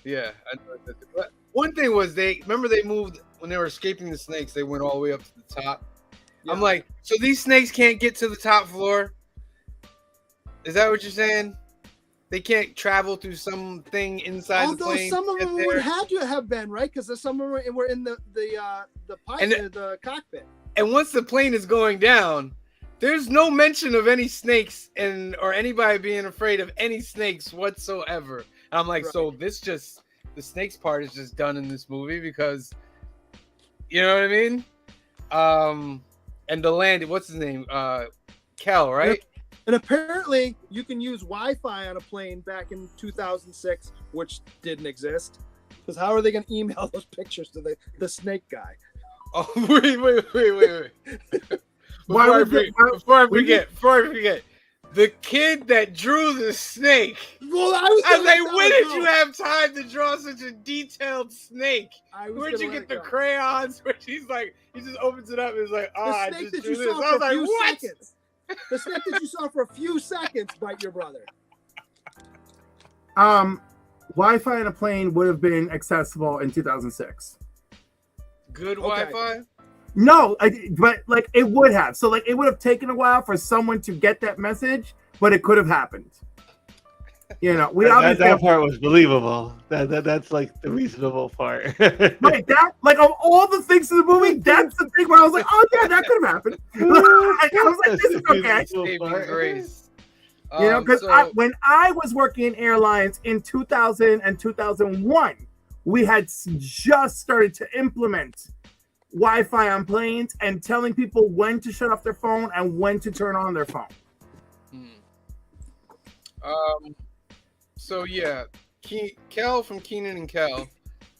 Yeah, I know that. But one thing was they moved when they were escaping the snakes. They went all the way up to the top. Yeah. I'm like, so these snakes can't get to the top floor? Is that what you're saying? They can't travel through something inside the Although plane. some of to them get would there? have to have been right because some of them were in the cockpit. And once the plane is going down, there's no mention of any snakes or anybody being afraid of any snakes whatsoever. And I'm like, Right. so the snakes part is just done in this movie because, you know what I mean? And the landing, what's his name? Kel, right? And apparently, you can use Wi-Fi on a plane back in 2006, which didn't exist. Because how are they going to email those pictures to the snake guy? Oh, wait. Why Before I forget, the kid that drew the snake. Well, I I was gonna like, let when that did go. you have time to draw such a detailed snake? I was Where'd gonna you let get it the go. crayons? Where she's like, he just opens it up and is like, oh, I The snake just that drew you this. saw I was for a like, few what? seconds. The snake that you saw for a few seconds bite your brother. Wi-Fi in a plane would have been accessible in 2006. Good Okay. Wi-Fi. No, but like it would have. So like it would have taken a while for someone to get that message, but it could have happened. You know, we obviously that part was believable. That's like the reasonable part. right, that like of all the things in the movie, that's the thing where I was like, oh yeah, that could have happened. I was like, this is okay. Saving grace. You know, because So- when I was working in airlines in 2000 and 2001, we had just started to implement Wi-Fi on planes and telling people when to shut off their phone and when to turn on their phone. So yeah, Kel from Keenan and Kel.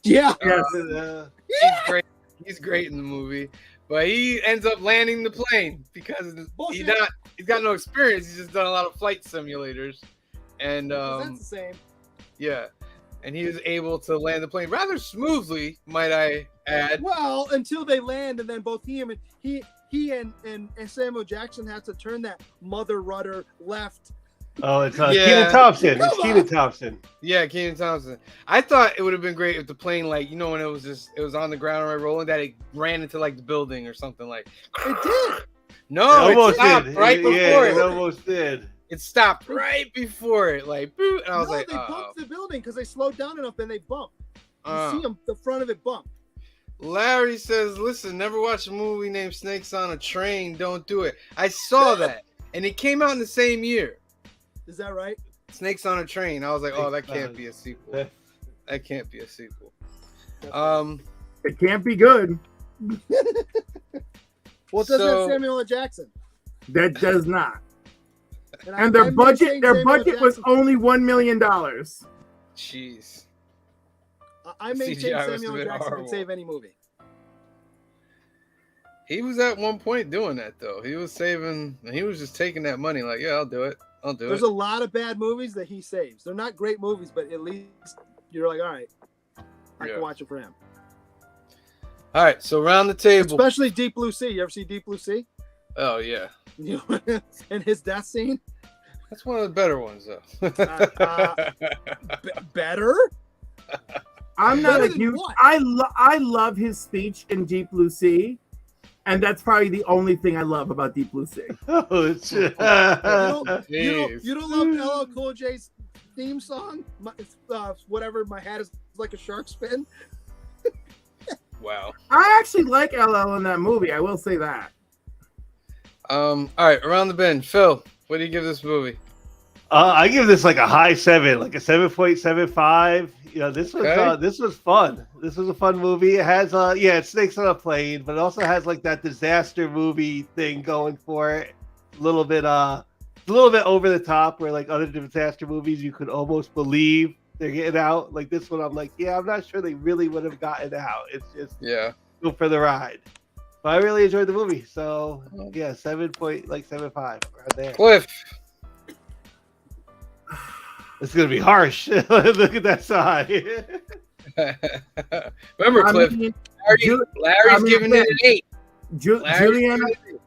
Yeah. Yes. He's great. He's great in the movie, but he ends up landing the plane because he's got no experience. He's just done a lot of flight simulators, and That's the same. yeah, and he was able to land the plane rather smoothly, might I add. Well, until they land, and then both he and Samuel Jackson had to turn that mother rudder left. Oh, it's Yeah. Kenan Thompson. It's Come Kenan on. Thompson. Yeah, Keenan Thompson. I thought it would have been great if the plane, like, you know, when it was on the ground right rolling, that it ran into like the building or something like. It did. No, It it almost stopped did. right before It it. almost did. It stopped right before it, like, boop, and I was No, like, they bumped the building because they slowed down enough, then they bumped. You see them, the front of it bump. Larry says, listen, never watch a movie named Snakes on a Train. Don't do it. I saw that, and it came out in the same year. Is that right? Snakes on a Train. I was like, oh, that can't be a sequel. That can't be a sequel. It can't be good. Well, it doesn't So- have Samuel L. Jackson. That does not. And I their budget, maintain their Samuel L. budget was Jackson- only $1 million. Jeez. I maintain CGI must have Samuel L. been Jackson horrible. can save any movie. He was at one point doing that though. He was saving, and he was just taking that money. Like, yeah, I'll do it. I'll do There's it. a lot of bad movies that he saves. They're not great movies, but at least you're like, all right, I Yeah. can watch it for him. All right, so around the table. Especially Deep Blue Sea. You ever see Deep Blue Sea? Oh yeah, You know, and his death scene. that's one of the better ones though. Better? I'm not Better a than huge. what? I love his speech in Deep Blue Sea, and that's probably the only thing I love about Deep Blue Sea. Oh, shit. You don't love LL Cool J's theme song? Whatever, my hat is like a shark's fin. Wow. I actually like LL in that movie. I will say that. All right, around the bend. Phil, what do you give this movie? I give this like a high 7, like a 7.75. You know, this was Okay. this was fun. This was a fun movie. It has it's Snakes on a Plane, but it also has like that disaster movie thing going for it. A little bit over the top, where like other disaster movies you could almost believe they're getting out. Like this one, I'm like, yeah, I'm not sure they really would have gotten out. It's just Yeah. go for the ride. But I really enjoyed the movie, so yeah, 7.75 right there. Cliff. It's gonna be harsh. Look at that side. Remember, I Cliff. mean, Larry's giving it an 8. Larry's Juliana, giving it an 8.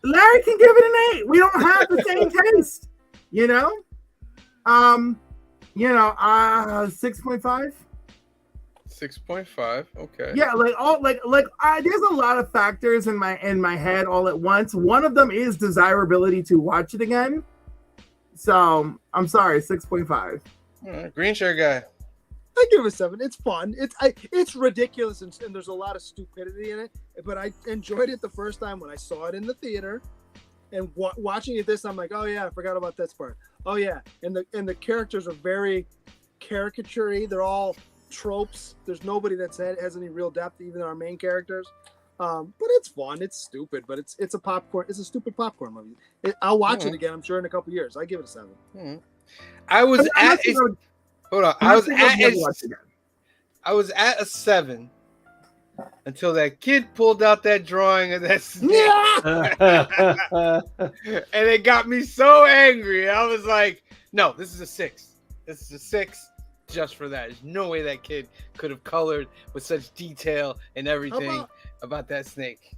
Larry can give it an 8. We don't have the same taste, you know. 6.5. 6.5. Okay. Yeah, there's a lot of factors in my head all at once. One of them is desirability to watch it again. So I'm sorry, 6.5. All right, green shirt guy. I give it a 7. It's fun. It's ridiculous, and there's a lot of stupidity in it. But I enjoyed it the first time when I saw it in the theater, and watching it this time, I'm like, oh yeah, I forgot about this part. Oh yeah, and the characters are very caricature-y. They're all tropes. There's nobody that has any real depth, even our main characters. But it's fun. It's stupid, but it's a popcorn. It's a stupid popcorn movie. I'll watch it again. I'm sure in a couple years. I give it a 7. I was at. Hold on. I was at a 7 until that kid pulled out that drawing of that snake. And it got me so angry. I was like, no, this is a 6. This is a 6 just for that. There's no way that kid could have colored with such detail and everything about that snake.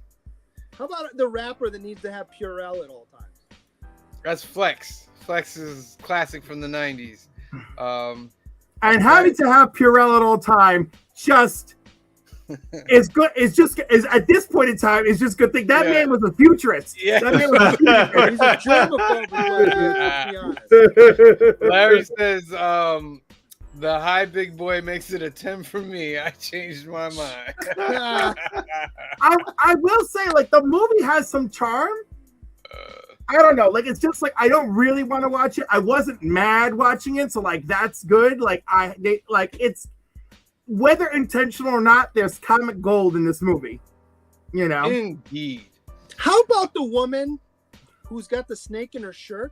How about the rapper that needs to have Purell at all times? That's Flex. Flex is classic from the 90s. And having to have Purell at all time just is good. It's just is at this point in time, it's just good thing. That man was a futurist. Yeah. That man was a futurist. He's a germaphobe, let's be honest. Larry says, the high big boy makes it a 10 for me. I changed my mind. I will say, like, the movie has some charm. I don't know. Like, it's just like I don't really want to watch it. I wasn't mad watching it, so like that's good. Like it's whether intentional or not, there's comic gold in this movie. You know? Indeed. How about the woman who's got the snake in her shirt?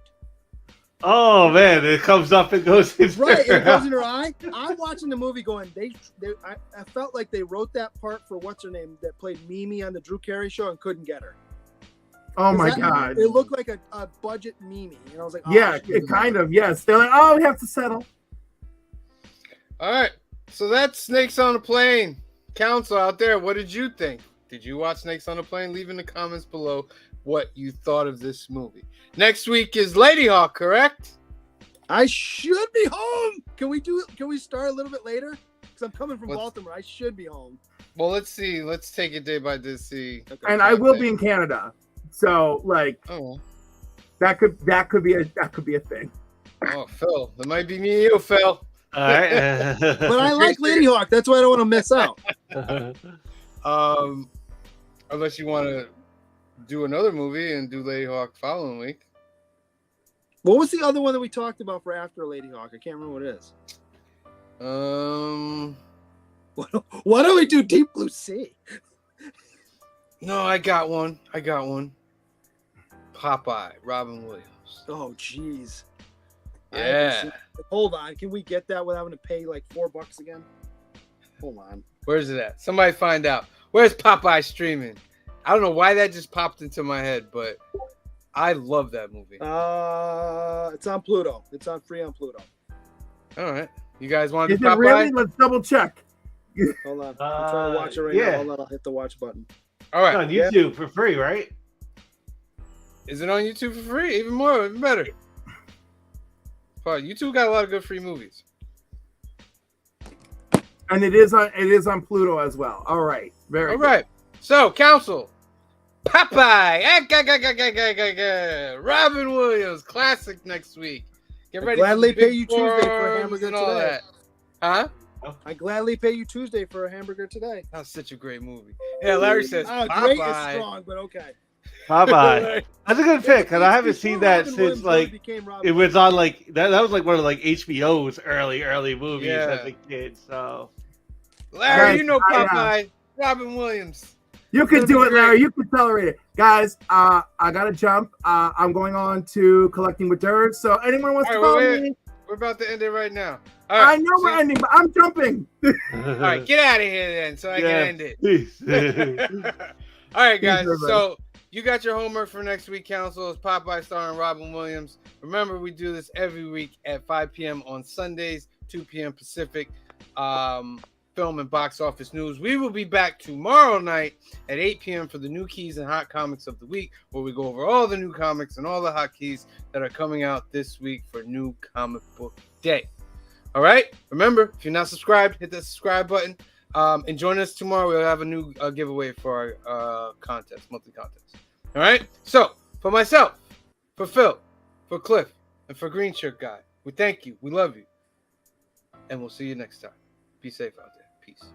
Oh man, it comes up and goes in Right, it goes in her eye. I'm watching the movie going, I felt like they wrote that part for what's her name that played Mimi on the Drew Carey show and couldn't get her. Oh my God. It looked like a budget Mimi. And I was like, oh, yeah, it kind of, yes. They're like, oh, we have to settle. All right. So that's Snakes on a Plane. Council out there, what did you think? Did you watch Snakes on a Plane? Leave in the comments below what you thought of this movie. Next week is Lady Hawk, correct? I should be home. Can we start a little bit later? Because I'm coming from Baltimore. I should be home. Well, let's see. Let's take it day by day. See. Okay. And I will be in Canada. So like that could be a thing. Oh, Phil. That might be me and you, Phil. All right. But I like Lady Hawk. That's why I don't want to miss out. Unless you want to do another movie and do Lady Hawk following week. What was the other one that we talked about for after Lady Hawk? I can't remember what it is. Why don't we do Deep Blue Sea? No, I got one. Popeye, Robin Williams. Oh, jeez. Yeah. Hold on. Can we get that without having to pay like $4 again? Hold on. Where's it at? Somebody find out. Where's Popeye streaming? I don't know why that just popped into my head, but I love that movie. It's on Pluto. It's on free on Pluto. All right. You guys want to do do Popeye? Really? Let's double check. Hold on. I'm trying to watch it right now. Hold on. I'll hit the watch button. All right. It's on YouTube for free, right? Is it on YouTube for free? Even more, even better. YouTube got a lot of good free movies. And it is on Pluto as well. All right. Very good. Right. So, Council. Popeye. Robin Williams. Classic next week. Get ready. I gladly pay you Tuesday for a hamburger today. Huh? I gladly pay you Tuesday for a hamburger today. That was such a great movie. Yeah, Larry says Popeye. Great is strong, but okay. Popeye. That's a good pick, because I haven't seen that since like it was on like that was like one of like HBO's early movies as a kid. So Larry, you know Popeye, Robin Williams. You can do it, Larry. You can tolerate it. Guys, I gotta jump. I'm going on to Collecting with Dirt. So anyone wants to follow me? We're about to end it right now. All right, I know we're ending, but I'm jumping. All right, get out of here then so I can end it. All right, guys. So you got your homework for next week, Council. It's Popeye starring Robin Williams. Remember, we do this every week at 5 p.m. on Sundays, 2 p.m. Pacific. Film and box office news. We will be back tomorrow night at 8 p.m. for the new keys and hot comics of the week, where we go over all the new comics and all the hot keys that are coming out this week for New Comic Book Day. All right. Remember, if you're not subscribed, hit that subscribe button. And join us tomorrow. We'll have a new giveaway for our monthly contest. All right. So for myself, for Phil, for Cliff, and for Green Shirt Guy, we thank you. We love you. And we'll see you next time. Be safe out there. Peace.